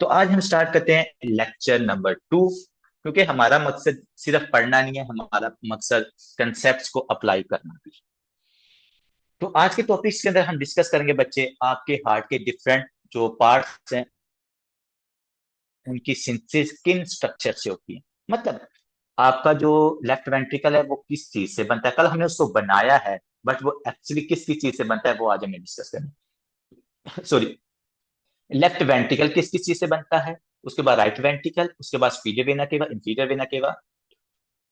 तो आज हम स्टार्ट करते हैं लेक्चर नंबर 2। क्योंकि हमारा मकसद सिर्फ पढ़ना नहीं है, हमारा मकसद कंसेप्ट्स को अप्लाई करना भी। तो आज के टॉपिक्स के अंदर हम डिस्कस करेंगे बच्चे आपके हार्ट के डिफरेंट जो पार्ट्स हैं उनकी सिंथेसिस किन स्ट्रक्चर से होती है। मतलब आपका जो लेफ्ट वेंट्रिकल है वो किस चीज से बनता है। कल हमने उसको बनाया है, बट वो एक्चुअली किस किस चीज से बनता है वो आज हमें डिस्कस करना है। सॉरी, लेफ्ट वेंट्रिकल किस किस चीज से बनता है, उसके बाद राइट वेंट्रिकल, उसके बाद superior vena cava, inferior vena cava,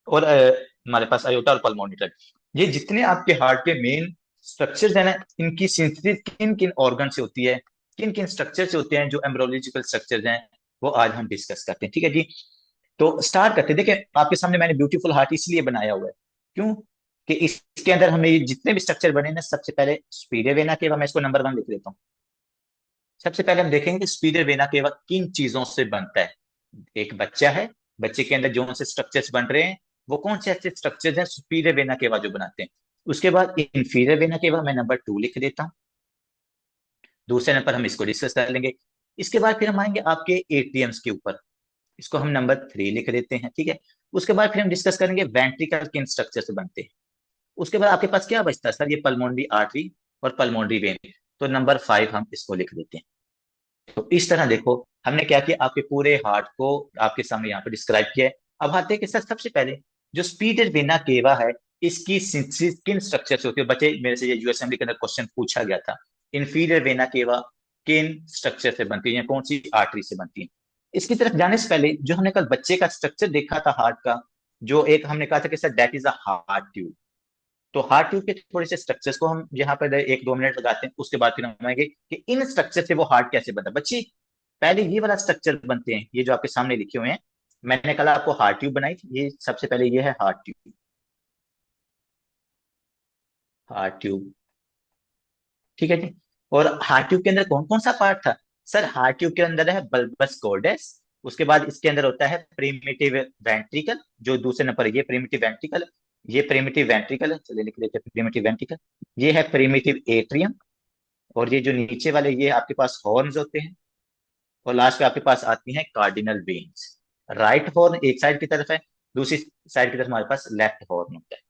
और हमारे पास अयोटा और पल्मोनरी ट्रैक्ट। ये जितने आपके हार्ट के मेन स्ट्रक्चर्स हैं ना, इनकी सिंथेसिस किन किन ऑर्गन से होती है, किन किन स्ट्रक्चर से होते हैं, जो एम्ब्रोलॉजिकल स्ट्रक्चर्स हैं वो आज हम डिस्कस करते हैं। ठीक है जी। तो स्टार्ट करते हैं। देखिए आपके सामने मैंने ब्यूटीफुल हार्ट इसलिए बनाया हुआ है, क्यों कि इसके अंदर हमें ये जितने भी स्ट्रक्चर बने ना, सबसे पहले स्पीडियर वेना केवा, मैं इसको नंबर 1 लिख देता हूँ। सबसे पहले हम देखेंगे कि स्पीडियर वेना केवा किन चीजों से बनता है। एक बच्चा है, बच्चे के अंदर जो से स्ट्रक्चर्स बन रहे हैं वो कौन से ऐसे स्ट्रक्चर्स हैं सुपीरियर वेना केवा जो बनाते हैं। उसके बाद इंफीरियर वेना केवा मैं नंबर 2 लिख देता हूँ। दूसरे नंबर हम इसको डिस्कस कर लेंगे। इसके बाद फिर हम आएंगे आपके एटीएम्स के ऊपर, इसको हम नंबर 3 लिख देते हैं। ठीक है। उसके बाद फिर हम डिस्कस करेंगे वेंट्रिकल किन स्ट्रक्चर से बनते हैं। उसके बाद आपके पास क्या बचता है सर, ये पल्मोनरी आर्टरी और पल्मोनरी वेन, तो नंबर 5 हम इसको लिख देते हैं। तो इस तरह देखो हमने क्या किया, आपके पूरे हार्ट को आपके सामने यहाँ पे डिस्क्राइब किया है। अब आते हैं कि सर सबसे पहले जो स्पीडर वेना केवा है, इसकी सिंथेसिस किन स्ट्रक्चर से होती है। बच्चे मेरे से ये यूएसएमएल के अंदर क्वेश्चन पूछा गया था, इंफीरियर वेना केवा किन स्ट्रक्चर से बनती है या कौन सी आर्टरी से बनती है। इसकी तरफ जाने से पहले जो हमने कल बच्चे का स्ट्रक्चर देखा था हार्ट का, जो एक हमने कहा था कि sir that is a heart tube. तो हार्ट ट्यूब के थोड़े से स्ट्रक्चर्स को हम यहाँ पर 1-2 मिनट लगाते हैं, उसके बाद फिर हम आएंगे कि इन स्ट्रक्चर से वो हार्ट कैसे बनता है। बच्चे पहले ये वाला स्ट्रक्चर बनते हैं, ये जो आपके सामने लिखे हुए हैं। मैंने कल आपको हार्ट ट्यूब बनाई थी, ये सबसे पहले ये है हार्ट ट्यूब। हार्ट ट्यूब, ठीक है जी। और हार्ट ट्यूब के अंदर कौन कौन सा पार्ट था। सर हार्ट ट्यूब के अंदर है बल्बस कॉर्डेस, उसके बाद इसके अंदर होता है प्रिमिटिव वेंट्रिकल, जो दूसरे नंबर है ये प्रिमिटिव वेंट्रिकल। ये प्रिमिटिव वेंट्रिकल है, चलिए लिख देते हैं प्रिमिटिव वेंट्रिकल। ये है प्रिमिटिव एट्रियम। और ये जो नीचे वाले ये आपके पास हॉर्न्स होते हैं। और लास्ट में आपके पास आती हैं कार्डिनल वेन्स। राइट हॉर्न एक साइड की तरफ है, दूसरी साइड की तरफ हमारे पास लेफ्ट हॉर्न होता है।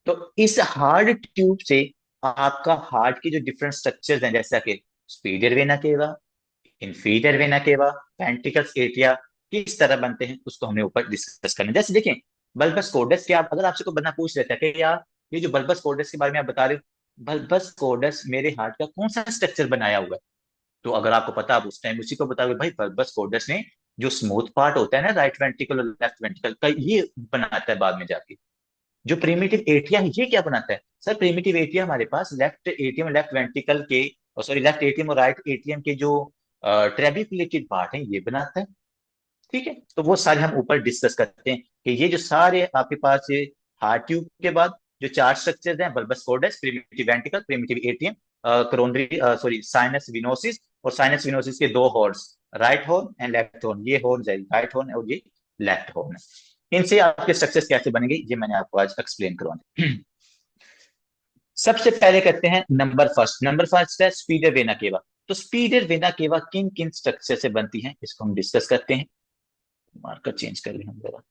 तो इस हार्ट ट्यूब से आपका हार्ट की जो डिफरेंट स्ट्रक्चर्स हैं, जैसा कि superior vena cava, inferior vena cava, ventricles area किस तरह बनते हैं, उसको हमने ऊपर डिस्कस करना है। जैसे देखें बल्बस कोर्डस के, आप अगर आपसे कोई बंदा पूछ लेता है कि यार ये जो बल्बस कोर्डस के बारे में आप बता रहे हो, बल्बस कोर्डस मेरे हार्ट का कौन सा स्ट्रक्चर बनाया हुआ है। तो अगर आपको पता, आप उस टाइम उसी को बताओगे भाई बल्बस कोर्डस ने जो स्मूथ पार्ट होता है ना राइट वेंट्रिकल और लेफ्ट वेंट्रिकल का, ये बनाता है बाद में जाके। जो प्रिमिटिव एट्रिया है ये क्या बनाता है। सर प्रिमिटिव एट्रिया हमारे पास लेफ्ट एट्रियम लेफ्ट वेंट्रिकल के, सॉरी लेफ्ट एट्रियम और राइट एट्रियम के जो ट्रेबिकुलेटेड पार्ट है ये बनाता है। ठीक है। तो वो सारे हम ऊपर डिस्कस करते हैं कि ये जो सारे आपके पास हार्ट ट्यूब के बाद जो चार स्ट्रक्चर्स हैं, bulbus cordis, primitive ventricle, primitive atrium, coronary sorry sinus venosus, और साइनस विनोसिस के दो horns, right horn and left horn. ये हॉर्न है राइट हॉर्न और ये लेफ्ट हॉर्न है। इनसे आपके स्ट्रक्चर्स कैसे बनेंगे ये मैंने आपको आज एक्सप्लेन करवाना। सबसे पहले करते हैं नंबर फर्स्ट। नंबर फर्स्ट है स्पीडर वेना केवा। तो स्पीडर वेना केवा किन किन स्ट्रक्चर से बनती है इसको हम डिस्कस करते हैं। मार्कर चेंज कर लें हम जरा।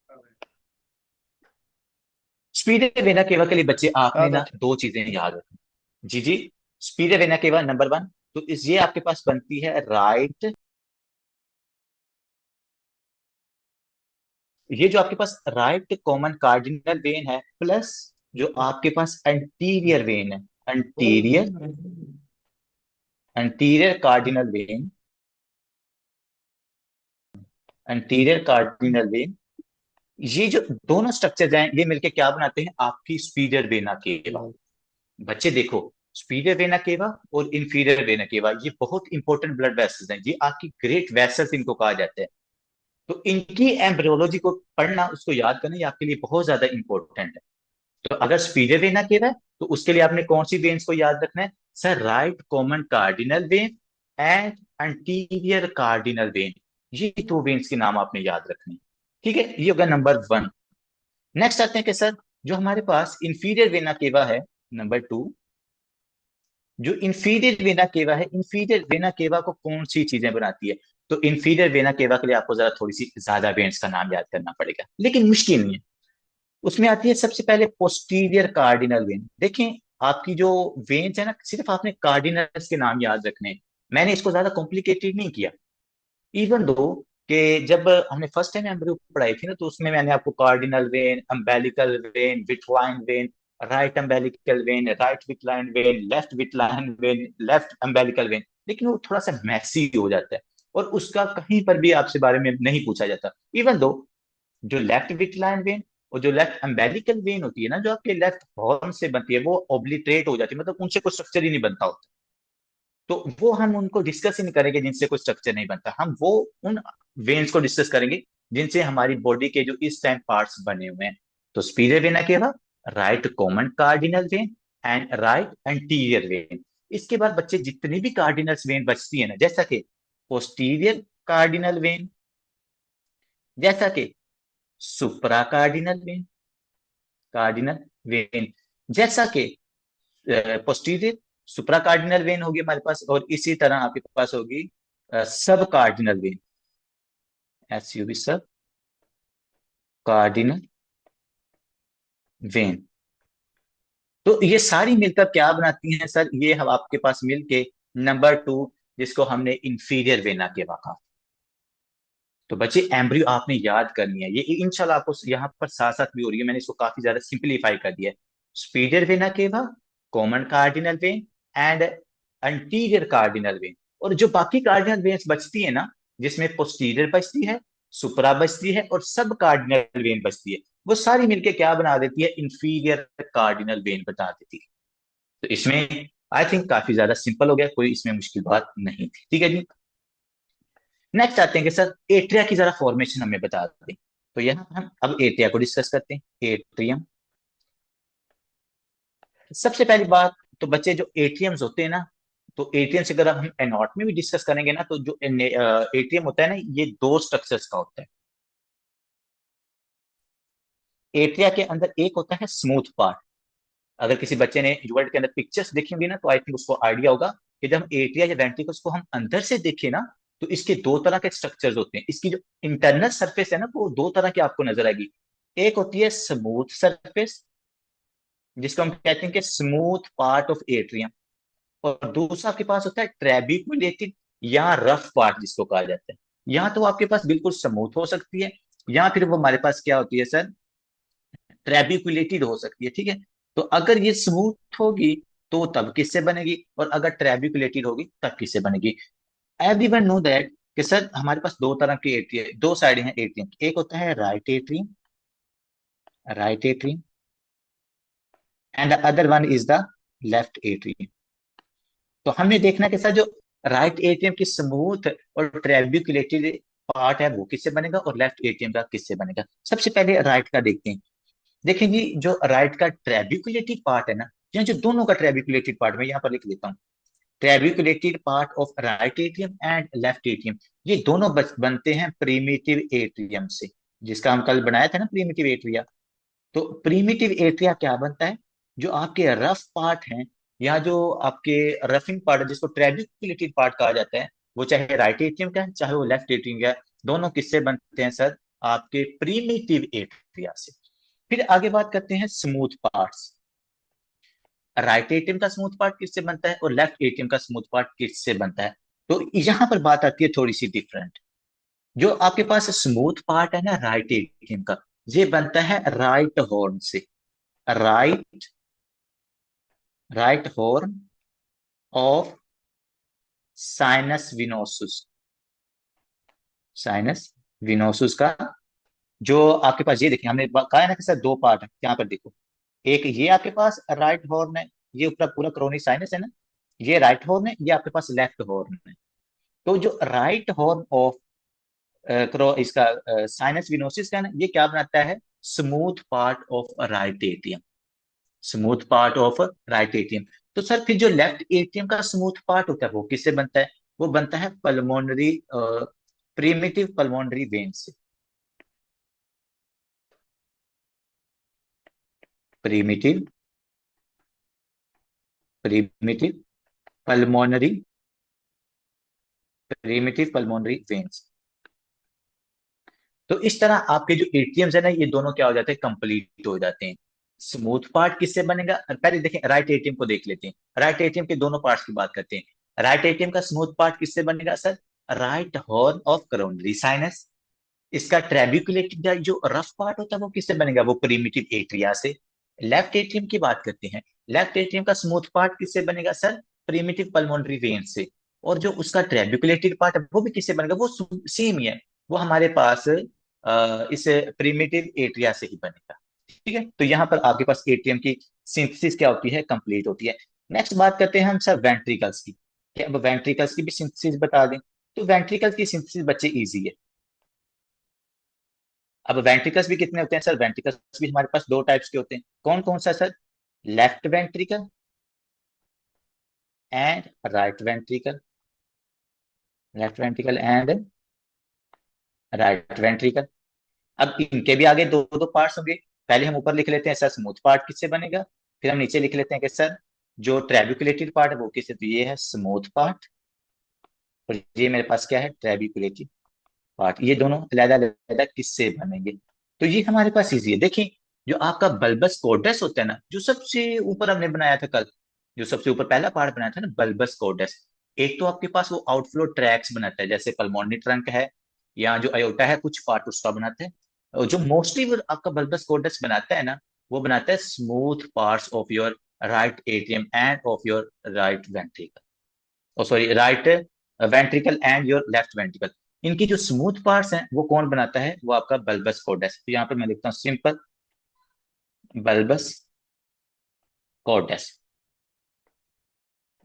स्पीडर वेना केवा के लिए बच्चे आपने याद ना रखें। दो चीजें याद रखनी। जी जी। स्पीडर वेना केवा नंबर 1, तो इस ये आपके पास बनती है राइट, ये जो आपके पास राइट कॉमन कार्डिनल वेन है, प्लस जो आपके पास एंटीरियर वेन है, anterior anterior cardinal when, anterior cardinal when, ये जो दोनों स्ट्रक्चर हैं ये मिलके क्या बनाते हैं आपकी स्पीडर वेना केवा। बच्चे देखो, स्पीडर वेना केवा और इंफीरियर वेना केवा ये बहुत इंपॉर्टेंट ब्लड वेसल्स हैं, ये आपकी ग्रेट वेसल्स इनको कहा जाता है। तो इनकी एम्ब्रियोलॉजी को पढ़ना, उसको याद करना ये आपके लिए बहुत ज्यादा इंपॉर्टेंट है। तो अगर स्पीडर वेना केवा है तो उसके लिए आपने कौन सी वेन्स को याद रखना है। Sir right common cardinal vein and anterior cardinal when, ये दो वेन्स के नाम आपने याद रखने हैं। ठीक है, ये होगा नंबर 1। नेक्स्ट आते हैं कि सर जो हमारे पास इंफीरियर वेना केवा है, नंबर 2, जो इंफीरियर वेना केवा है, इंफीरियर वेना केवा को कौन सी चीजें बनाती है। तो इंफीरियर वेना केवा के लिए आपको जरा थोड़ी सी ज्यादा वेन्स का नाम याद करना पड़ेगा, लेकिन मुश्किल नहीं है। उसमें आती है सबसे पहले पोस्टीरियर कार्डिनल वेन। देखें, आपकी जो वेन्स है ना, सिर्फ आपने कार्डिनल्स के नाम याद रखने हैं। मैंने इसको ज्यादा कॉम्प्लिकेटेड नहीं किया। इवन दो कि जब हमने फर्स्ट टाइम एम्ब्रियो पढ़ाई थी ना, तो उसमें मैंने आपको cardinal vein, umbilical vein, vitelline vein, right umbilical vein, right vitelline vein, left vitelline vein, left umbilical vein, लेकिन वो थोड़ा सा मैक्सी हो जाता है और उसका कहीं पर भी आपसे बारे में नहीं पूछा जाता। इवन दो जो लेफ्ट विट्लाइन वेन और जो लेफ्ट अम्बेलिकल वेन होती है ना, जो आपके लेफ्ट हॉर्न से बनती है, वो ओब्लिटरेट हो जाती है, मतलब उनसे कोई स्ट्रक्चर ही नहीं बनता होता। तो वो हम उनको डिस्कस ही नहीं करेंगे जिनसे कोई स्ट्रक्चर नहीं बनता। हम वो उन वेन्स को डिस्कस करेंगे जिनसे हमारी बॉडी के जो इस टाइम पार्ट्स बने हुए हैं। तो स्पीरियर वेना के बाद right common cardinal vein and right anterior when. इसके बाद बच्चे जितनी भी कार्डिनल्स वेन बचती है ना, जैसा कि पोस्टीरियर कार्डिनल वेन, जैसा कि सुप्रा कार्डिनल वेन, कार्डिनल वेन, जैसा कि पोस्टीरियर सुप्रा कार्डिनल वेन होगी हमारे पास, और इसी तरह आपके पास होगी सब कार्डिनल वेन, SUV सब कार्डिनल वेन। तो ये सारी मिलकर क्या बनाती हैं सर? ये हम आपके पास मिलके नंबर 2, जिसको हमने इंफीरियर वेना के कहा। तो बच्चे एम्ब्रियो आपने याद करनी है, ये इंशाल्लाह आपको यहाँ पर साथ साथ भी हो रही है, मैंने इसको काफी ज्यादा सिंप्लीफाई कर दिया है। Superior vena cava, common cardinal vein and anterior cardinal vein. और जो बाकी कार्डिनल वेन्स बचती है ना, जिसमें पोस्टीरियर बचती है, सुपरा बचती है और सब कार्डिनल वेन बचती है, वो सारी मिलके क्या बना देती है? इंफीरियर कार्डिनल वेन बता देती है। तो इसमें आई थिंक काफी ज्यादा सिंपल हो गया, कोई इसमें मुश्किल बात नहीं थी। ठीक है जी। नेक्स्ट आते हैं कि सर एट्रिया की जरा फॉर्मेशन हमें बता दें। तो यहाँ हम अब एट्रिया को डिस्कस करते हैं। एट्रियम, सबसे पहली बात, तो बच्चे जो एट्रियम्स होते हैं ना, तो एट्रियम से अगर हम एनाटॉमी भी डिस्कस करेंगे ना, तो जो एट्रियम होता है ना, ये दो स्ट्रक्चर्स का होता है। एट्रिया के अंदर एक होता है स्मूथ पार्ट। अगर किसी बच्चे ने यूवर्ल्ड के अंदर पिक्चर्स देखी होंगी ना, तो आई थिंक उसको आइडिया होगा कि जब हम एट्रिया या वेंट्रिकल्स को हम अंदर से देखें ना, तो इसके दो तरह के स्ट्रक्चर्स होते हैं। इसकी जो इंटरनल सरफेस है ना, वो दो तरह की आपको नजर आएगी। एक होती है स्मूथ सरफेस, जिसको हम कहते हैं कि स्मूथ पार्ट ऑफ एट्रियम, और दूसरा आपके पास होता है ट्रेबिकुलेटेड या रफ पार्ट, जिसको कहा जाता है। यहाँ तो आपके पास बिल्कुल स्मूथ हो सकती है, या फिर वो हमारे पास क्या होती है सर? ट्रेबिकुलेटेड हो सकती है। ठीक है, तो अगर ये स्मूथ होगी तो तब किससे बनेगी, और अगर ट्रेबिकुलेटेड होगी तब किससे बनेगी? एवरीवन नो दैट कि सर हमारे पास दो तरह के एट्रियम, दो साइड हैं एट्रियम। एक होता है right atrium, right atrium, and other one is the left atrium. तो हमने देखना कि सर जो राइट एट्रियम की स्मूथ और ट्रेबिकुलेटेड पार्ट है, वो किससे बनेगा, और लेफ्ट एट्रियम का किससे बनेगा? सबसे पहले राइट का देखते हैं। देखिए जी, जो राइट का ट्रेबिकुलेटेड पार्ट है ना, यहाँ जो दोनों का ट्रेबिकुलेटेड पार्ट मैं यहाँ पर लिख देता हूँ। Trabeculated part of right atrium and left atrium, ये दोनों बनते हैं प्रीमिटिव एट्रियम से, जिसका हम कल बनाया था ना, प्रीमिटिव एट्रिया। तो प्रीमिटिव एट्रिया क्या बनता है? जो आपके रफ पार्ट हैं, या जो आपके रफिंग पार्ट है, जिसको ट्रेबिकुलेटेड पार्ट कहा जाता है, वो चाहे राइट एट्रियम का है चाहे वो लेफ्ट एट्रियम का है, दोनों किससे बनते हैं सर? आपके प्रीमिटिव एट्रिया से। फिर आगे बात करते हैं स्मूथ पार्ट्स। राइट एटीएम का स्मूथ पार्ट किससे बनता है और लेफ्ट एटीएम का स्मूथ पार्ट किससे बनता है? तो यहां पर बात आती है थोड़ी सी डिफरेंट। जो आपके पास स्मूथ पार्ट है ना राइट एटीएम का, ये बनता है राइट हॉर्न से। Right, right horn of sinus venosus, sinus venosus का। जो आपके पास, ये देखिए हमने कहा है ना कि सर दो पार्ट है, यहाँ पर देखो। एक ये आपके पास राइट हॉर्न है, ये पूरा पूरा क्रोनिक साइनस है ना, ये राइट हॉर्न है, ये आपके पास लेफ्ट हॉर्न है। तो जो राइट हॉर्न ऑफ क्रो इसका साइनस विनोसिस का ना, ये क्या बनाता है? Smooth part of right atrium, smooth part of right atrium. तो सर फिर जो लेफ्ट एटियम का स्मूथ पार्ट होता है, वो किससे बनता है? वो बनता है पल्मोनरी, प्रीमिटिव पल्मोनरी वेन से। Primitive, primitive pulmonary primitive pulmonary veins. तो इस तरह आपके जो एटीएम्स है ना, ये दोनों क्या हो जाते हैं, कंप्लीट हो जाते हैं। स्मूथ पार्ट किससे बनेगा, पहले देखें राइट एटीएम को देख लेते हैं। राइट एटीएम के दोनों पार्ट्स की बात करते हैं। राइट एटीएम का स्मूथ पार्ट किससे बनेगा sir, right horn of coronary sinus. इसका ट्रेबिकुलेटेड जो रफ पार्ट होता है वो किससे बनेगा, वो प्रिमिटिव एट्रिया से। लेफ्ट एट्रियम की बात करते हैं। लेफ्ट एट्रियम का स्मूथ पार्ट किससे बनेगा सर, प्रिमिटिव पल्मोनरी वेन से। और जो उसका ट्रेबिकुलेटेड पार्ट है वो भी किससे बनेगा, वो सेम ही है, वो हमारे पास इस प्रिमिटिव एट्रिया से ही बनेगा। ठीक है, तो यहाँ पर आपके पास एट्रियम की सिंथेसिस क्या होती है, कंप्लीट होती है। नेक्स्ट बात करते हैं हम सर वेंट्रिकल्स की। क्या अब वेंट्रिकल्स की भी सिंथेसिस बता दें, तो वेंट्रिकल्स की सिंथेसिस बच्चे इजी है। अब वेंट्रिकल्स भी कितने होते हैं सर, वेंट्रिकल्स भी हमारे पास दो टाइप्स के होते हैं। कौन कौन सा sir, left ventricle and right ventricle. Left ventricle and right ventricle. अब इनके भी आगे दो दो पार्ट्स होंगे। पहले हम ऊपर लिख लेते हैं सर स्मूथ पार्ट किससे बनेगा, फिर हम नीचे लिख लेते हैं कि सर जो ट्रेबिकुलेटेड पार्ट है वो किससे, तो ये है स्मूथ पार्ट, और ये मेरे पास क्या है, ट्रेबिकुलेटेड पार्ट। ये दोनों अलग अलग किससे बनेंगे, तो ये हमारे पास इजी है। देखिए जो आपका बल्बस कोर्डस होता है ना, जो सबसे ऊपर हमने बनाया था कल, जो सबसे ऊपर पहला पार्ट बनाया था ना बल्बस कोर्डस, एक तो आपके पास वो आउटफ्लो ट्रैक्स बनाता है, जैसे पल्मोनरी ट्रंक है या जो अयोटा है, कुछ पार्ट उसका बनाता है। और जो मोस्टली वो आपका बल्बस कोर्डस बनाता है ना, वो बनाता है smooth parts of your right atrium and of your right ventricle, oh sorry right ventricle and your left ventricle. इनकी जो स्मूथ पार्ट्स हैं वो कौन बनाता है, वो आपका बल्बस कोर्डस। तो यहाँ पर मैं लिखता हूँ सिंपल बल्बस कोर्डस।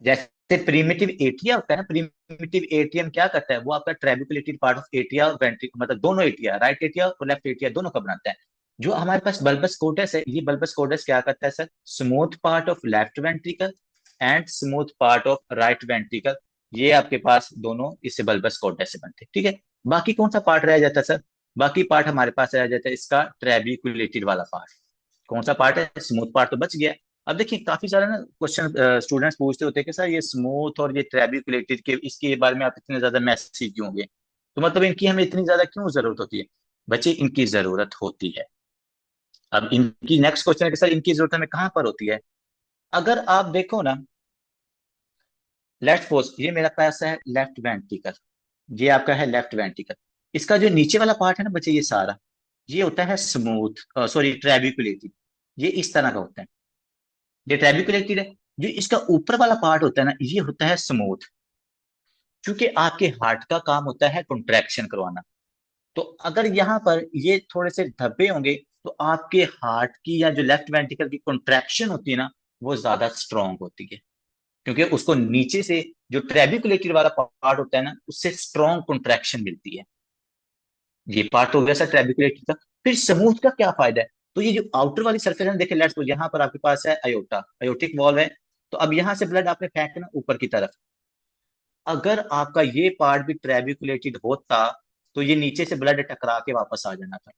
जैसे प्रीमिटिव एट्रिया होता है ना, प्रीमिटिव एट्रियम क्या करता है, वो आपका ट्रेबिकुलेटेड पार्ट ऑफ एट्रिया और वेंट्रिकल, मतलब दोनों एट्रिया, राइट एट्रिया और लेफ्ट एट्रिया दोनों का बनाता है। जो हमारे पास बल्बस कोर्डस है, ये बल्बस कोर्डस क्या करता है sir, smooth part of left ventricle and smooth part of right ventricle, ये आपके पास दोनों इससे बल्बस कोर्डस से बनते हैं। ठीक है, बाकी कौन सा पार्ट रह जाता है सर, बाकी पार्ट हमारे पास रह जाता है इसका ट्रेबिकुलेटेड वाला पार्ट। कौन सा पार्ट है, स्मूथ पार्ट तो बच गया। अब देखिए काफी सारे ना क्वेश्चन स्टूडेंट्स पूछते होते हैं कि सर ये स्मूथ और ये ट्रेबिकुलेटेड के इसके बारे में आप इतने ज्यादा मैसेज क्यों होंगे, तो मतलब इनकी हमें इतनी ज्यादा क्यों जरूरत होती है। बच्चे इनकी जरूरत होती है। अब इनकी नेक्स्ट क्वेश्चन है कि सर इनकी जरूरत हमें कहाँ पर होती है। अगर आप देखो ना, लेफ्ट सपोज ये मेरा पास है लेफ्ट वेंट्रिकल, ये आपका है लेफ्ट वेंट्रिकल। इसका जो नीचे वाला पार्ट है ना बच्चे, ये सारा ये होता है स्मूथ, सॉरी ट्रेबिकुलेटेड, ये इस तरह का होता है, ये ट्रेबिकुलेटेड है। जो इसका ऊपर वाला पार्ट होता है ना, ये होता है स्मूथ। क्योंकि आपके हार्ट का काम होता है कॉन्ट्रैक्शन करवाना, तो अगर यहाँ पर ये थोड़े से धब्बे होंगे, तो आपके हार्ट की या जो लेफ्ट वेंट्रिकल की कॉन्ट्रैक्शन होती है ना, वो ज्यादा स्ट्रांग होती है। क्योंकि उसको नीचे से जो ट्रेबिकुलेटेड वाला पार्ट होता है ना, उससे स्ट्रांग कॉन्ट्रैक्शन मिलती है। ये पार्ट हो गया सर ट्रेबिकुलेटेड का। फिर स्मूथ का क्या फायदा है, तो ये जो आउटर वाली सरफेस है, देखिए लेट्स सपोज यहाँ पर आपके पास है अयोटा, अयोटिक वॉल्व है। तो अब यहाँ से ब्लड आपने फेंकना ऊपर की तरफ, अगर आपका ये पार्ट भी ट्रेबिकुलेटेड होता, तो ये नीचे से ब्लड टकरा के वापस आ जाना था,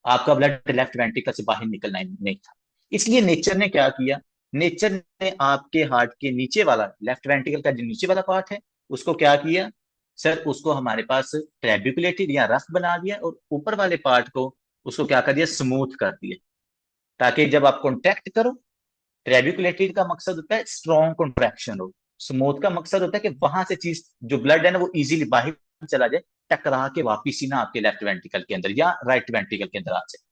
आपका ब्लड लेफ्ट वेंट्रिकल से बाहर निकलना ही नहीं था। इसलिए नेचर ने क्या किया, नेचर ने आपके हार्ट के नीचे वाला लेफ्ट वेंट्रिकल का जो नीचे वाला पार्ट है, उसको क्या किया सर, उसको हमारे पास ट्रेबिकुलेटेड या रफ बना दिया, और ऊपर वाले पार्ट को उसको क्या कर दिया, स्मूथ कर दिया, ताकि जब आप कॉन्ट्रैक्ट करो, ट्रेबिकुलेटेड का मकसद होता है स्ट्रॉन्ग कॉन्ट्रैक्शन हो, स्मूथ का मकसद होता है कि वहां से चीज जो ब्लड है ना वो इजीली बाहर चला जाए, टकरा के वापिस ही ना आपके लेफ्ट वेंट्रिकल के अंदर या राइट वेंट्रिकल के अंदर आ जाए।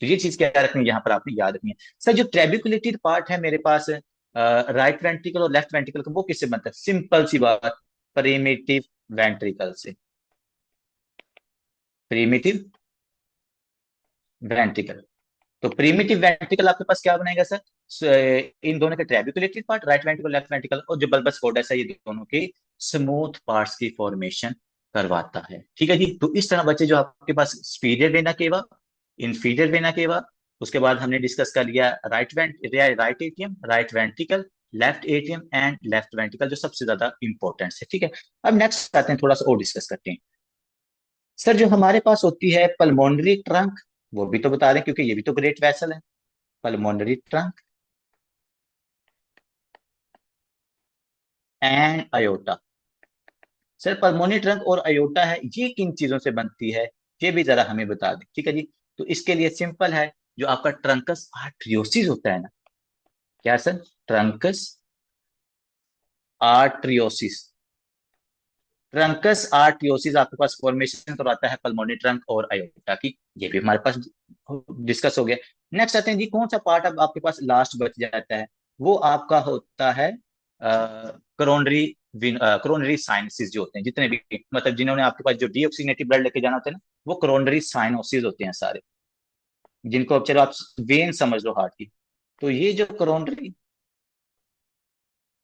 तो ये चीज क्या रखनी है यहाँ पर आपने याद रखनी है। सर जो ट्रेबिकुलेटेड पार्ट है मेरे पास राइट वेंट्रिकल और लेफ्ट वेंट्रिकल का, वो किससे बनता है, सिंपल सी बात, प्रीमिटिव वेंट्रिकल से। प्रीमिटिव वेंट्रिकल, तो प्रीमिटिव वेंट्रिकल आपके पास क्या बनाएगा सर, इन दोनों के trabeculated part right ventricle left ventricle, और जो बल्बस कोर्डस है, ये दोनों के स्मूथ पार्ट्स की फॉर्मेशन करवाता है। ठीक है जी, तो इस तरह बच्चे जो आपके पास superior vena cava, inferior vena cava, उसके बाद हमने डिस्कस कर लिया right atrium, right ventricle, left atrium and left ventricle, जो सबसे ज्यादा इंपॉर्टेंट है। ठीक है, अब नेक्स्ट आते हैं, थोड़ा सा और डिस्कस करते हैं। सर जो हमारे पास होती है पल्मोनरी ट्रंक, वो भी तो बता दें क्योंकि ये भी तो ग्रेट वेसल है। Pulmonary trunk and aorta, sir pulmonary trunk और अयोटा है, ये किन चीजों से बनती है, ये भी जरा हमें बता दें, ठीक है जी। तो इसके लिए सिंपल है, जो आपका ट्रंकस आर्टरियोसिस होता है ना, क्या सर, ट्रंकस आर्टरियोसिस, ट्रंकस आर्टरियोसिस आपके पास फॉर्मेशन करवाता है पल्मोनी ट्रंक और अयोटा की, ये भी हमारे पास डिस्कस हो गया। नेक्स्ट आते हैं जी, कौन सा पार्ट अब आपके पास लास्ट बच जाता है, वो आपका होता है करोनरी, करोनरी साइनसिस जो होते हैं, जितने भी मतलब जिन्होंने आपके पास जो डीऑक्सीनेटेड ब्लड लेके जाना होता है ना, वो करोनरी साइनोसिस होते हैं सारे, जिनको अब चलो आप वेन समझ लो हार्ट की। तो ये जो करोनरी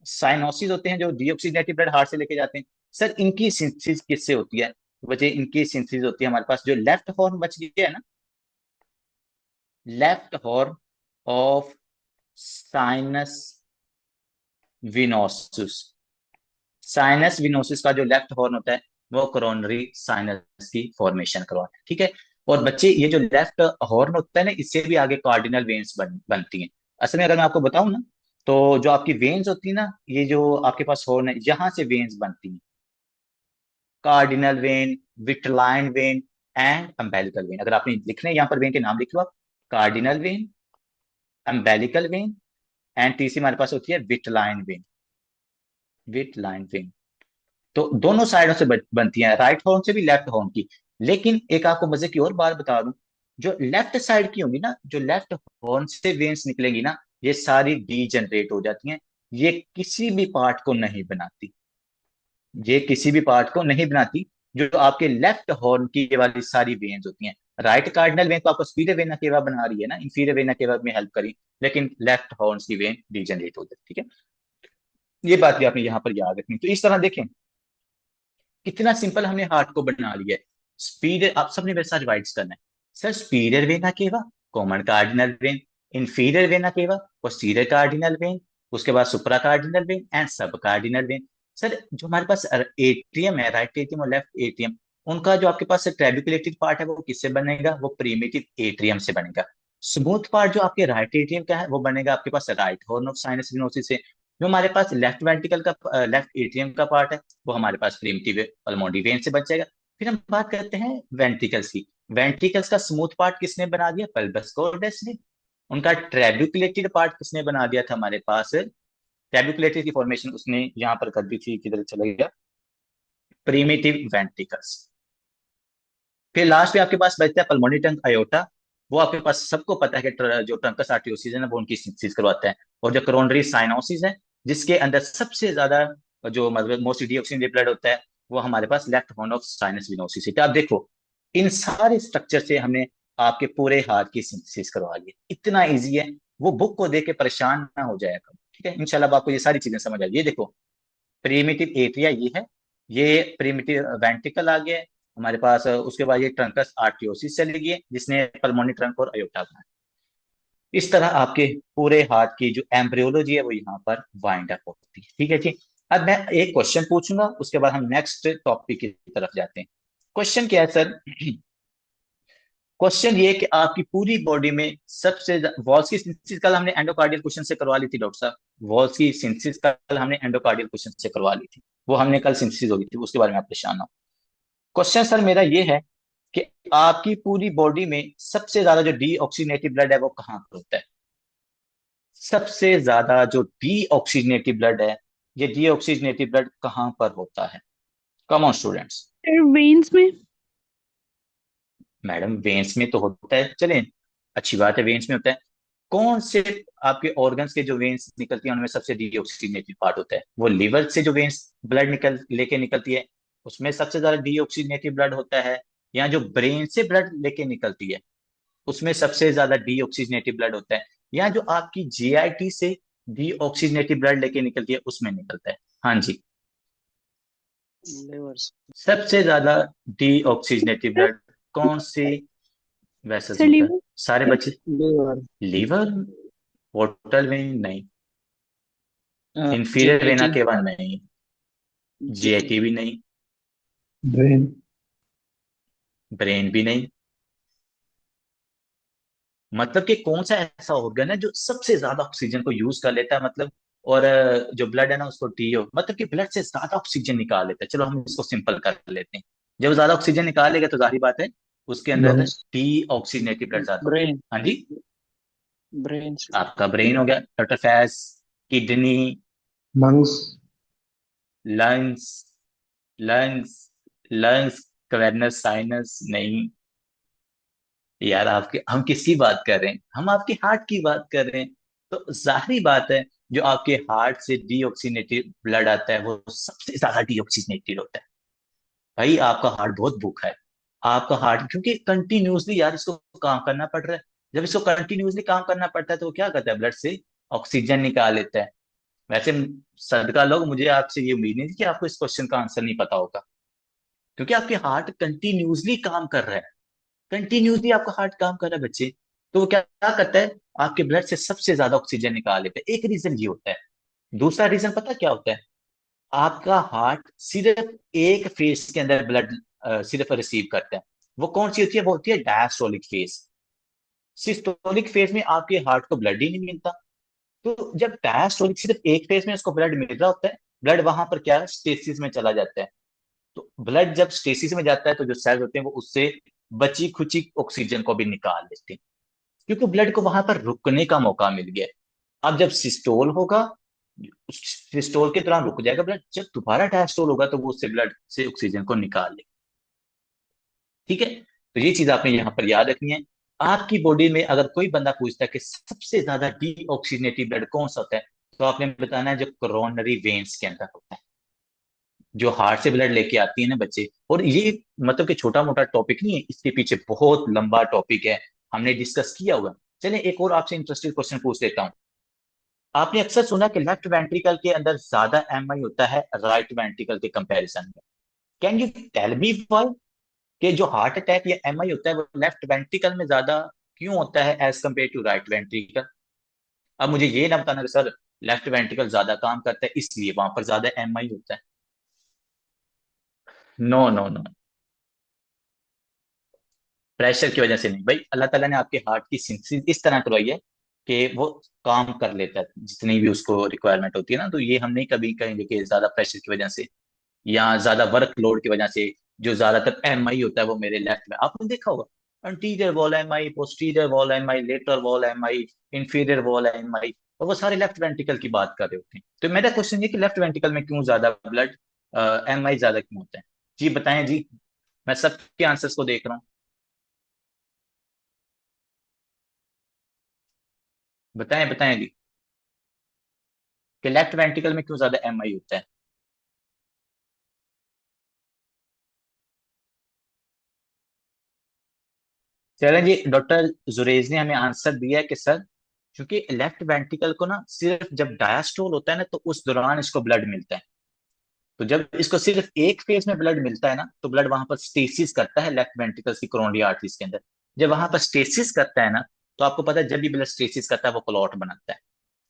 साइनोसिस होते हैं, जो डीऑक्सीनेटेड ब्लड हार्ट से लेके जाते हैं, सर इनकी सिंथेसिस किससे होती है, वजह इनकी सिंथेसिस होती है हमारे पास जो लेफ्ट हॉर्न बच गया है ना, left horn of sinus venosus, sinus venosus का जो लेफ्ट हॉर्न होता है, वो कोरोनरी साइनस की फॉर्मेशन करवाता है, ठीक है। और बच्चे ये जो लेफ्ट हॉर्न होता है ना, इससे भी आगे कार्डिनल वेन्स बनती हैं। असल में अगर मैं आपको बताऊं ना, तो जो आपकी वेन्स होती है ना, ये जो आपके पास हॉर्न है, यहाँ से वेन्स बनती हैं, cardinal vein, vitelline vein and umbilical vein. अगर आपने लिखने हैं यहाँ पर वेन के नाम लिख लो आप, cardinal vein, umbilical when and तीसरी हमारे पास होती है विट्रलाइन वेन, विट्रलाइन वेन। तो दोनों साइडों से बनती है, राइट हॉर्न से भी लेफ्ट हॉर्न की। लेकिन एक आपको मजे की और बात बता दूं, जो लेफ्ट साइड की होंगी ना, जो लेफ्ट हॉर्न से वेन्स निकलेंगी ना, ये सारी डी जनरेट हो जाती हैं, ये किसी भी पार्ट को नहीं बनाती, ये किसी भी पार्ट को नहीं बनाती। जो आपके लेफ्ट हॉर्न की ये वाली सारी वेन्स होती हैं, राइट कार्डिनल वेन तो आपको स्पीरियर वेना केवा बना रही है ना, इंफीरियर वेना केवा में हेल्प करी, लेकिन लेफ्ट हॉर्न की वेन डीजनरेट हो जाती है, ठीक है। ये बात भी आपने यहाँ पर याद रखनी। तो इस तरह देखें कितना सिंपल हमने हार्ट को बना लिया है। स्पीड आप सबने मेरे साथ रिवाइज करना है, sir superior vena cava, common cardinal when, inferior vena केवा, पोस्टीरियर कार्डिनल वेन, उसके बाद सुप्रा कार्डिनल वेन एंड सब कार्डिनल वेन। सर जो हमारे पास एट्रियम है, राइट एट्रियम और लेफ्ट एट्रियम, उनका जो आपके पास ट्रेबिकुलेटेड पार्ट है, वो किससे बनेगा, वो प्रीमिटिव एट्रियम से बनेगा। स्मूथ पार्ट जो आपके राइट एट्रियम का है, वो बनेगा आपके पास right horn of sinus venosus से। जो हमारे पास लेफ्ट वेंट्रिकल का, लेफ्ट एट्रियम का पार्ट है, वो हमारे पास प्रिमिटिव पल्मोनरी वेन से बच जाएगा। फिर हम बात करते हैं वेंट्रिकल्स की। वेंट्रिकल्स का स्मूथ पार्ट किसने बना दिया, पल्बस कॉर्डस ने। उनका ट्रेबिकुलेटेड पार्ट किसने बना दिया था हमारे पास, ट्रेबिकुलेटेड की फॉर्मेशन उसने यहाँ पर कर दी थी, किधर चला गया, प्रीमिटिव वेंट्रिकल्स। फिर लास्ट में आपके पास बचता है पल्मोनरी ट्रंक अयोटा, वो आपके पास सबको पता है कि जो ट्रंकस आर्टियोसिस है ना, वो उनकी सिंथेसिस करवाता है। और जो कोरोनरी साइनोसिस है, जिसके अंदर सबसे ज्यादा जो मतलब मोस्ट डीऑक्सीजनेटेड ब्लड होता है, वो हमारे पास left horn of sinus venosus है। तो आप देखो, इन सारे स्ट्रक्चर से हमने आपके पूरे हार्ट की सिंथेसिस करवा ली, इतना इजी है, वो बुक को देख के परेशान ना हो जाएगा, ठीक है। इंशाल्लाह अब आपको ये सारी चीजें समझ आ जाए। ये देखो, प्रीमिटिव एट्रिया ये है, ये प्रीमिटिव वेंट्रिकल आ गया है हमारे पास, उसके बाद ये ट्रंकस आर्टियोसिस चली गई है, जिसने पल्मोनी ट्रंक और अयोटा बनाया। इस तरह आपके पूरे हार्ट की जो एम्ब्रियोलॉजी है, वो यहाँ पर वाइंड अप होती है, ठीक है जी। अब मैं एक क्वेश्चन पूछूंगा, उसके बाद हम नेक्स्ट टॉपिक की तरफ जाते हैं। क्वेश्चन क्या है सर, क्वेश्चन ये कि आपकी पूरी बॉडी में सबसे वॉल्स की सिंथेसिस कल हमने एंडोकार्डियल क्वेश्चन से करवा ली थी डॉक्टर साहब, वॉल्स की सिंथेसिस कल हमने एंडोकार्डियल क्वेश्चन से करवा ली थी, वो हमने कल सिंथेसिस हो गई थी, उसके बारे में आप परेशान ना हो। क्वेश्चन सर मेरा ये है कि आपकी पूरी बॉडी में सबसे ज्यादा जो डीऑक्सीनेटेड ब्लड है, वो कहाँ पर होता है, सबसे ज्यादा जो डीऑक्सीनेटेड ब्लड है, ये डीऑक्सीनेटेड ब्लड कहाँ पर होता है, कम ऑन स्टूडेंट्स। वेन्स में। मैडम वेन्स में तो होता है, चलें, अच्छी बात है, वेन्स में होता है। कौन से आपके ऑर्गन्स के जो वेन्स निकलती हैं, उनमें सबसे डीऑक्सीनेटेड पार्ट होता है, वो लिवर से जो वेन्स ब्लड लेके निकलती है, उसमें सबसे ज्यादा डीऑक्सीनेटेड ब्लड होता है, या जो ब्रेन से ब्लड लेके निकलती है, उसमें सबसे ज्यादा डीऑक्सीजनेटिव ब्लड होता है, या जो आपकी जीआईटी से डीऑक्सीजनेटिव ब्लड लेके निकलती है, उसमें निकलता है। हाँ जी, लिवर से। सबसे ज्यादा डीऑक्सीजनेटिव ब्लड कौन सी वेसल्स सर में होता है, लिवर। सारे बच्चे। लिवर। लीवर, पोर्टल वेन नहीं, इंफीरियर वेना जीआईटी। केवा नहीं, जीआईटी। जीआईटी भी नहीं, ब्रेन। ब्रेन भी नहीं। मतलब कि कौन सा ऐसा ऑर्गन है जो सबसे ज्यादा ऑक्सीजन को यूज कर लेता है, मतलब और जो ब्लड है ना उसको डीओ, मतलब कि ब्लड से ज्यादा ऑक्सीजन निकाल लेता है। चलो हम इसको सिंपल कर लेते हैं। जब ज्यादा ऑक्सीजन निकालेगा तो जाहिर बात है उसके अंदर लंग्स। डी ऑक्सीजनेटेड ब्लड ज्यादा होगा। ब्रेन। हाँ जी, ब्रेन। आपका ब्रेन हो गया, doctor Faiz, kidney, lungs. Lungs, lungs, lungs, cavernous sinus नहीं। यार आपके, हम किसकी बात कर रहे हैं? हम आपके हार्ट की बात कर रहे हैं। तो जाहिर बात है जो आपके हार्ट से डीऑक्सीनेटेड ब्लड आता है वो सबसे ज्यादा डीऑक्सीनेटेड होता है। भाई आपका हार्ट बहुत भूखा है। आपका हार्ट क्योंकि कंटिन्यूसली यार इसको काम करना पड़ रहा है। जब इसको कंटिन्यूसली काम करना पड़ता है तो वो क्या करता है, ब्लड से ऑक्सीजन निकाल लेता है। वैसे सदका लोग, मुझे आपसे ये उम्मीद नहीं थी कि आपको इस क्वेश्चन का आंसर नहीं पता होगा, क्योंकि आपके हार्ट कंटिन्यूसली काम कर रहा है। कंटिन्यूसली आपका हार्ट काम कर रहा है बच्चे। तो वो क्या क्या करता है, आपके ब्लड से सबसे ज्यादा ऑक्सीजन निकाल लेता है। एक रीजन ये होता है। दूसरा रीजन पता क्या होता है, आपका हार्ट सिर्फ एक फेज के अंदर ब्लड सिर्फ रिसीव करता है। वो कौन सी होती है? वो होती है डायस्टोलिक फेज। सिस्टोलिक फेज में आपके हार्ट को ब्लड ही नहीं मिलता। तो जब डायस्टोलिक सिर्फ एक फेज में उसको ब्लड मिल रहा होता है, ब्लड वहां पर क्या स्टेसिस में चला जाता है। तो ब्लड जब स्टेसिस में जाता है तो जो सेल्स होते हैं वो उससे बची खुची ऑक्सीजन को भी निकाल लेते हैं, क्योंकि ब्लड को वहां पर रुकने का मौका मिल गया है। अब जब सिस्टोल होगा, सिस्टोल के दौरान रुक जाएगा ब्लड, जब दोबारा डायस्टोल होगा तो वो उससे ब्लड से ऑक्सीजन को निकाल लेगा। ठीक है, तो ये चीज आपने यहाँ पर याद रखनी है। आपकी बॉडी में अगर कोई बंदा पूछता है कि सबसे ज्यादा डीऑक्सीजनेटेड ब्लड कौन सा होता है, तो आपने बताना है जो कोरोनरी वेन्स के अंदर होता है, जो हार्ट से ब्लड लेके आती है ना बच्चे। और ये मतलब कि छोटा मोटा टॉपिक नहीं है, इसके पीछे बहुत लंबा टॉपिक है, हमने डिस्कस किया हुआ है। चलिए एक और आपसे इंटरेस्टिंग क्वेश्चन पूछ लेता हूँ। आपने अक्सर सुना कि लेफ्ट वेंट्रिकल के अंदर ज्यादा एमआई होता है राइट वेंट्रिकल के कंपैरिजन में। Can you tell me why? कि जो हार्ट अटैक या एमआई होता है वो लेफ्ट वेंट्रिकल में ज्यादा क्यों होता है as compare to right ventricle? अब मुझे ये ना बताना कि सर लेफ्ट वेंट्रिकल ज्यादा काम करता है इसलिए वहां पर ज्यादा एमआई होता है। नो नो नो, प्रेशर की वजह से नहीं भाई। अल्लाह ताला ने आपके हार्ट की सिंथेसिस इस तरह करवाई है कि वो काम कर लेता है जितनी भी उसको रिक्वायरमेंट होती है ना। तो ये हम नहीं कभी कहेंगे कि ज्यादा प्रेशर की वजह से या ज्यादा वर्कलोड की वजह से जो ज्यादातर एमआई होता है वो मेरे लेफ्ट में। आपने देखा होगा anterior wall MI, posterior wall MI, lateral wall MI, inferior wall MI, और वो सारे लेफ्ट वेंट्रिकल की बात कर रहे होते हैं। तो मेरा क्वेश्चन ये कि लेफ्ट वेंट्रिकल में क्यों ज्यादा ब्लड एमआई ज्यादा क्यों होता है? जी बताएं जी, मैं सबके आंसर्स को देख रहा हूँ। बताएं बताएं जी कि लेफ्ट वेंट्रिकल में क्यों ज्यादा एमआई होता है। चलें जी, डॉक्टर जुरेज ने हमें आंसर दिया है कि सर क्योंकि लेफ्ट वेंट्रिकल को ना सिर्फ जब डायस्टोल होता है ना तो उस दौरान इसको ब्लड मिलता है। तो जब इसको सिर्फ एक फेज में ब्लड मिलता है ना तो ब्लड वहां पर स्टेसिस करता है लेफ्ट वेंट्रिकल्स की कोरोनरी आर्टरीज के अंदर। जब वहां पर स्टेसिस करता है ना, तो आपको पता है जब भी ब्लड स्टेसिस करता है वो क्लॉट बनाता है।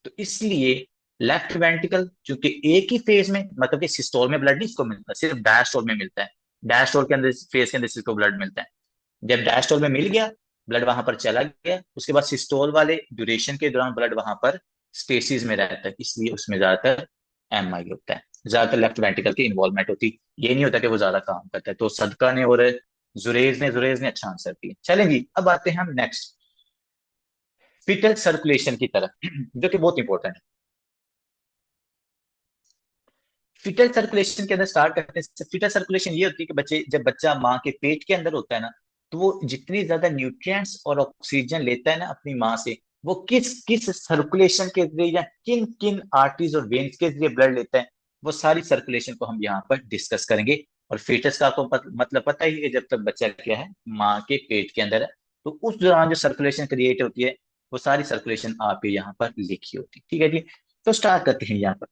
तो इसलिए लेफ्ट वेंट्रिकल चूंकि एक ही फेज में, मतलब कि सिस्टोल में ब्लड नहीं इसको मिलता, सिर्फ डायस्टोल में मिलता है। डायस्टोल के अंदर फेज के अंदर इसको ब्लड मिलता है। जब डायस्टोल में मिल गया, ब्लड वहां पर चला गया, उसके बाद सिस्टोल वाले ड्यूरेशन के दौरान ब्लड वहां पर स्टेसिस में रहता है, इसलिए उसमें ज्यादातर एमआई होता है, ज्यादातर लेफ्ट वेंट्रिकल की इन्वॉल्वमेंट होती। ये नहीं होता कि वो ज्यादा काम करता है। तो सदका ने और जुरेज ने अच्छा आंसर दिया। चलेंगे अब आते हैं हम नेक्स्ट फीटल सर्कुलेशन की तरफ जो कि बहुत इंपॉर्टेंट है। फीटल सर्कुलेशन के अंदर स्टार्ट करते हैं। फीटल सर्कुलेशन ये होती है कि बच्चे जब बच्चा माँ के पेट के अंदर होता है ना, तो वो जितनी ज्यादा न्यूट्रिएंट्स और ऑक्सीजन लेता है ना अपनी माँ से, वो किस किस सर्कुलेशन के जरिए या किन किन आर्टरीज और वेन्स के जरिए ब्लड लेता है, वो सारी सर्कुलेशन को हम यहाँ पर डिस्कस करेंगे। और फीटस का आपको मतलब पता ही है कि जब तक बच्चा क्या है माँ के पेट के अंदर है, तो उस दौरान जो सर्कुलेशन क्रिएट होती है वो सारी सर्कुलेशन आपके यहाँ पर लिखी होती है। ठीक है जी, तो स्टार्ट करते हैं यहाँ पर।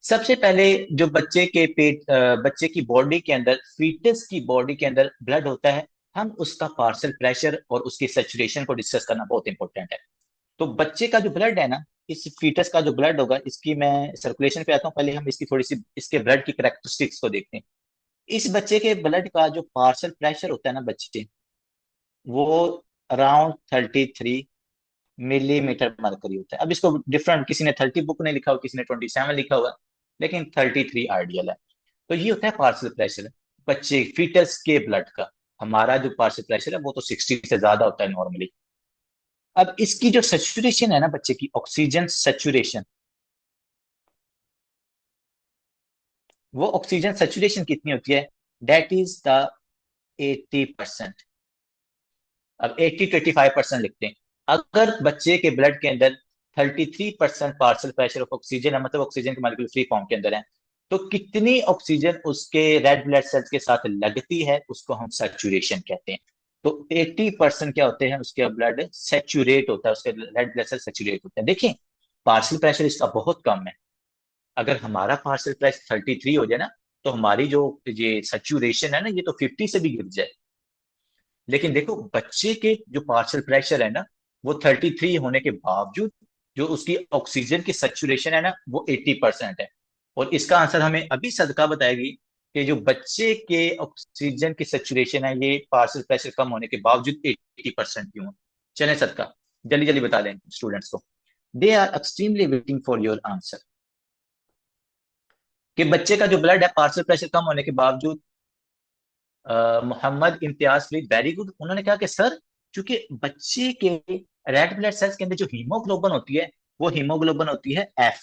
सबसे पहले जो बच्चे के पेट बच्चे की बॉडी के अंदर, फीटस की बॉडी के अंदर ब्लड होता है, हम उसका पार्सल प्रेशर और उसकी सेचुरेशन को डिस्कस करना बहुत इंपॉर्टेंट है। तो बच्चे का जो ब्लड है ना, इस फीटस का जो ब्लड होगा, इसकी मैं सर्कुलेशन पे आता हूँ, पहले हम इसकी थोड़ी सी इसके ब्लड की करेक्टरिस्टिक्स को देखते हैं। इस बच्चे के ब्लड का जो पार्सल प्रेशर होता है ना बच्चे, वो अराउंड 33 मिलीमीटर मरकरी होता है। अब इसको डिफरेंट, किसी ने 30 बुक ने लिखा हुआ, किसी ने 27 लिखा हुआ, लेकिन 33 आइडियल है। तो ये होता है पार्शियल प्रेशर बच्चे फीटस के ब्लड का। हमारा जो पार्शियल प्रेशर है वो तो 60 से ज्यादा होता है नॉर्मली। अब इसकी जो सेचुरेशन है ना बच्चे की, ऑक्सीजन सेचुरेशन, वो ऑक्सीजन सेचुरेशन कितनी होती है? That is the 80%। अब 80 to 85% लिखते हैं। अगर बच्चे के ब्लड के अंदर 33% पार्शियल प्रेशर ऑफ ऑक्सीजन है, मतलब ऑक्सीजन के मॉलिक्यूल फ्री फॉर्म के अंदर है, तो कितनी ऑक्सीजन उसके रेड ब्लड सेल्स के साथ लगती है, उसको हम सैचुरेशन कहते हैं। तो 80% क्या होते हैं, उसके ब्लड सैचुरेट होता है, उसके रेड ब्लड सेल सैचुरेट होते हैं। देखिए पार्शियल प्रेशर इसका बहुत कम है। अगर हमारा पार्शियल प्रेशर 33 हो जाए ना, तो हमारी जो ये सैचुरेशन है ना, ये तो 50 से भी गिर जाए। लेकिन देखो बच्चे के जो पार्शियल प्रेशर है ना, वो 33 होने के बावजूद जो उसकी ऑक्सीजन की सैचुरेशन है ना, वो 80% है। और इसका आंसर हमें अभी सदका बताएगी कि जो बच्चे के ऑक्सीजन की सैचुरेशन है, ये पार्शियल प्रेशर कम होने के बावजूद 80% क्यों है। चलें सदका, जल्दी जल्दी बता दें स्टूडेंट्स को। They are extremely waiting for your answer. कि बच्चे का जो ब्लड है पार्शियल प्रेशर कम होने के बावजूद, मोहम्मद इम्तियाज फरीद वेरी गुड, उन्होंने कहा कि सर, चूंकि बच्चे के रेड ब्लड सेल्स के अंदर जो हीमोग्लोबिन होती है, वो हीमोग्लोबिन होती है एफ,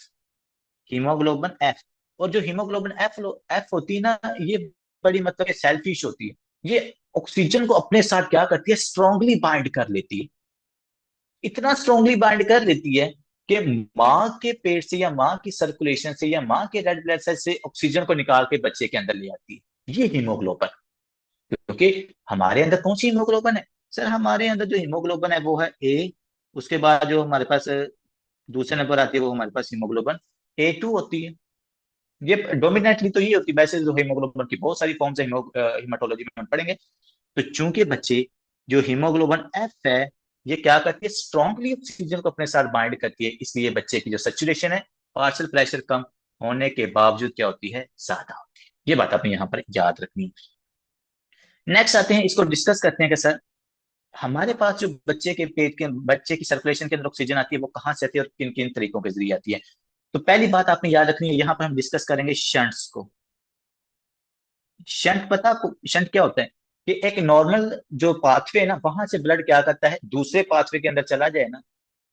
हीमोग्लोबिन एफ। और जो हीमोग्लोबिन एफ एफ होती है ना, ये बड़ी मतलब सेल्फिश होती है। ये ऑक्सीजन को अपने साथ क्या करती है, स्ट्रांगली बाइंड कर लेती है। इतना स्ट्रांगली बाइंड कर लेती है कि माँ के पेट से या माँ की सर्कुलेशन से या माँ के रेड ब्लड सेल से ऑक्सीजन को निकाल के बच्चे के अंदर ले आती है, ये हीमोग्लोबिन। क्योंकि हमारे अंदर कौन सी हीमोग्लोबिन है सर? हमारे अंदर जो हीमोग्लोबिन है वो है ए। उसके बाद जो हमारे पास दूसरे नंबर आती है, वो हमारे पास हीमोग्लोबिन A2 होती है। ये डोमिनेटली तो ये होती है, वैसे जो हीमोग्लोबिन की बहुत सारी फॉर्म्स है, हीमाटोलॉजी में हम पढ़ेंगे। तो चूंकि बच्चे जो हीमोग्लोबिन एफ है, ये क्या करती है, स्ट्रांगली ऑक्सीजन को अपने साथ बाइंड करती है, इसलिए बच्चे की जो सेचुरेशन है पार्शियल प्रेशर कम होने के बावजूद क्या होती है, ज्यादा होती है। ये बात आपने यहाँ पर याद रखनी है। नेक्स्ट आते हैं, इसको डिस्कस करते हैं कि सर हमारे पास जो बच्चे के पेट के बच्चे की सर्कुलेशन के अंदर ऑक्सीजन आती है, वो कहाँ से आती है और किन किन तरीकों के जरिए आती है। तो पहली बात आपने याद रखनी है, यहाँ पर हम डिस्कस करेंगे शंट्स को। शंट पता आपको शंट क्या होता है? कि एक नॉर्मल जो पाथवे है ना, वहां से ब्लड क्या करता है, दूसरे पाथवे के अंदर चला जाए ना।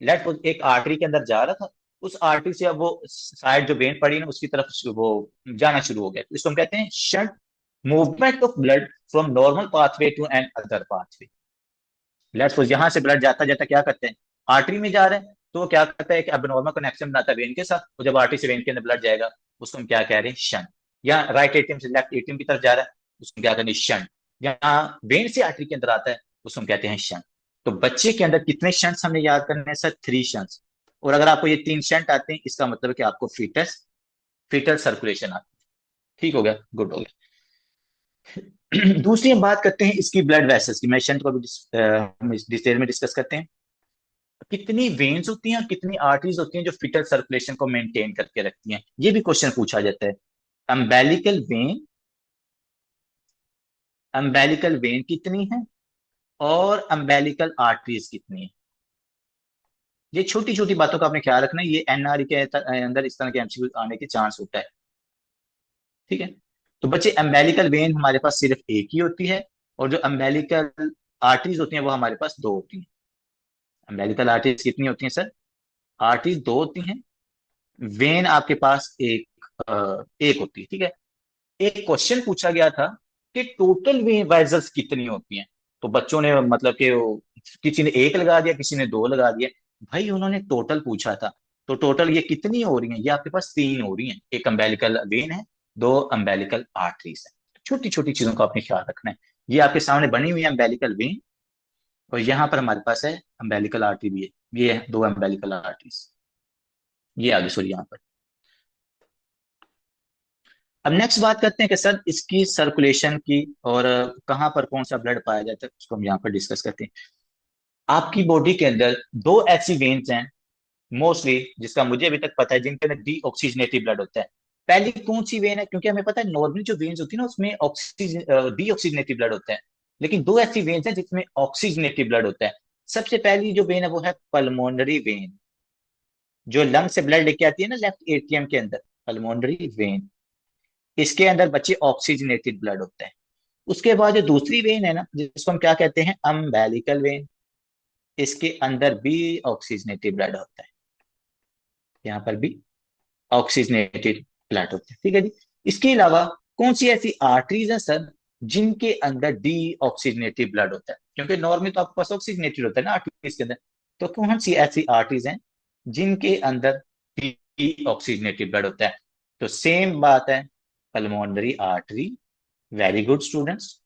लेट एक आर्टरी के अंदर जा रहा था, उस आर्टरी से अब वो साइड जो वेन पड़ी ना, उसकी तरफ वो जाना शुरू हो गया, तो इसको हम कहते हैं shunt movement of blood from normal pathway to an other pathway. Let's suppose यहां से ब्लड जाता जाता क्या करते हैं, आर्टरी में जा रहे हैं, तो वो क्या करता है कि अब नॉर्मल कनेक्शन बनाता है वेन के साथ, और जब आर्टरी से वेन के अंदर ब्लड जाएगा, उसको हम क्या कह रहे हैं, शन। या राइट एटीएम से लेफ्ट एटीएम की तरफ जा रहा है, उसको क्या करेंगे, शन। यहाँ वेन से आर्टरी के अंदर आता है, उसको हम कहते हैं शन। तो बच्चे के अंदर कितने शंट्स हमने याद करने हैं सर? 3 शंट्स। और अगर आपको ये 3 शंट आते हैं, इसका मतलब है कि आपको फीटस फीटल सर्कुलेशन आती है। ठीक हो गया, गुड हो गया। दूसरी हम बात करते हैं इसकी ब्लड वेसल्स की। मैं शंट को भी डिटेल में डिस्कस करते हैं। कितनी वेन्स होती हैं और कितनी आर्टरीज होती हैं जो फिटल सर्कुलेशन को मेंटेन करके रखती हैं, ये भी क्वेश्चन पूछा जाता है। अम्बेलिकल वेन, अम्बेलिकल वेन कितनी है और अम्बेलिकल आर्टरीज कितनी है। ये छोटी छोटी बातों का आपने ख्याल रखना है, ये एनआरई के अंदर इस तरह के एमसीक्यू आने के चांस होता है। ठीक है। तो बच्चे अम्बेलिकल वेन हमारे पास सिर्फ एक ही होती है, और जो अम्बेलिकल आर्टरीज होती हैं वो हमारे पास 2 होती हैं। अम्बेलिकल आर्टरीज कितनी होती हैं सर? आर्टरीज 2 होती हैं, वेन आपके पास एक होती है। ठीक है। एक क्वेश्चन पूछा गया था कि टोटल वेसल्स कितनी होती हैं, तो बच्चों ने मतलब कि किसी ने 1 लगा दिया, किसी ने 2 लगा दिया। भाई उन्होंने टोटल पूछा था, तो टोटल ये कितनी हो रही हैं, ये आपके पास 3 हो रही हैं। एक अम्बेलिकल वेन है, 2 अम्बेलिकल आर्टरीज है। छोटी छोटी चीजों का आपने ख्याल रखना है। ये आपके सामने बनी हुई है अम्बेलिकल वेन, और यहाँ पर हमारे पास है अम्बेलिकल आर्टरी भी है, ये है 2 अम्बेलिकल आर्टरीज। ये आगे सॉरी यहाँ पर। अब नेक्स्ट बात करते हैं कि सर इसकी सर्कुलेशन की, और कहाँ पर कौन सा ब्लड पाया जाता है, उसको हम यहाँ पर डिस्कस करते हैं। आपकी बॉडी के अंदर 2 ऐसी वेन्स हैं मोस्टली, जिसका मुझे अभी तक पता है, जिनके अंदर डीऑक्सीजनेटेड ब्लड होता है। पहली कौन सी वेन है? क्योंकि हमें पता है नॉर्मली जो वेन्स होती है ना, उसमें ऑक्सीजन डीऑक्सीजनेटेड ब्लड होता है, लेकिन 2 ऐसी वेन्स हैं जिसमें ऑक्सीजनेटेड ब्लड होता है। सबसे पहली जो वेन है वो है पल्मोनरी वेन, जो लंग से ब्लड लेके आती है ना लेफ्ट एट्रियम के अंदर, पल्मोनरी वेन। इसके अंदर बच्चे ऑक्सीजनेटेड ब्लड होता है। उसके बाद जो दूसरी वेन है ना, जिसको हम क्या कहते हैं, अम्बेलिकल वेन, इसके अंदर भी ऑक्सीजनेटेड ब्लड होता है। यहाँ पर भी ऑक्सीजनेटेड ब्लड होता है, ठीक है जी। इसके अलावा कौन सी ऐसी आर्टरीज है सर जिनके अंदर डी ऑक्सीजनेटेड ब्लड होता है? क्योंकि नॉर्मली तो आपके पास ऑक्सीजनेटेड होता है ना आर्टरीज के अंदर, तो कौन सी ऐसी आर्टरीज हैं जिनके अंदर डी ऑक्सीजनेटेड ब्लड होता है? तो सेम बात है, pulmonary artery, very good students,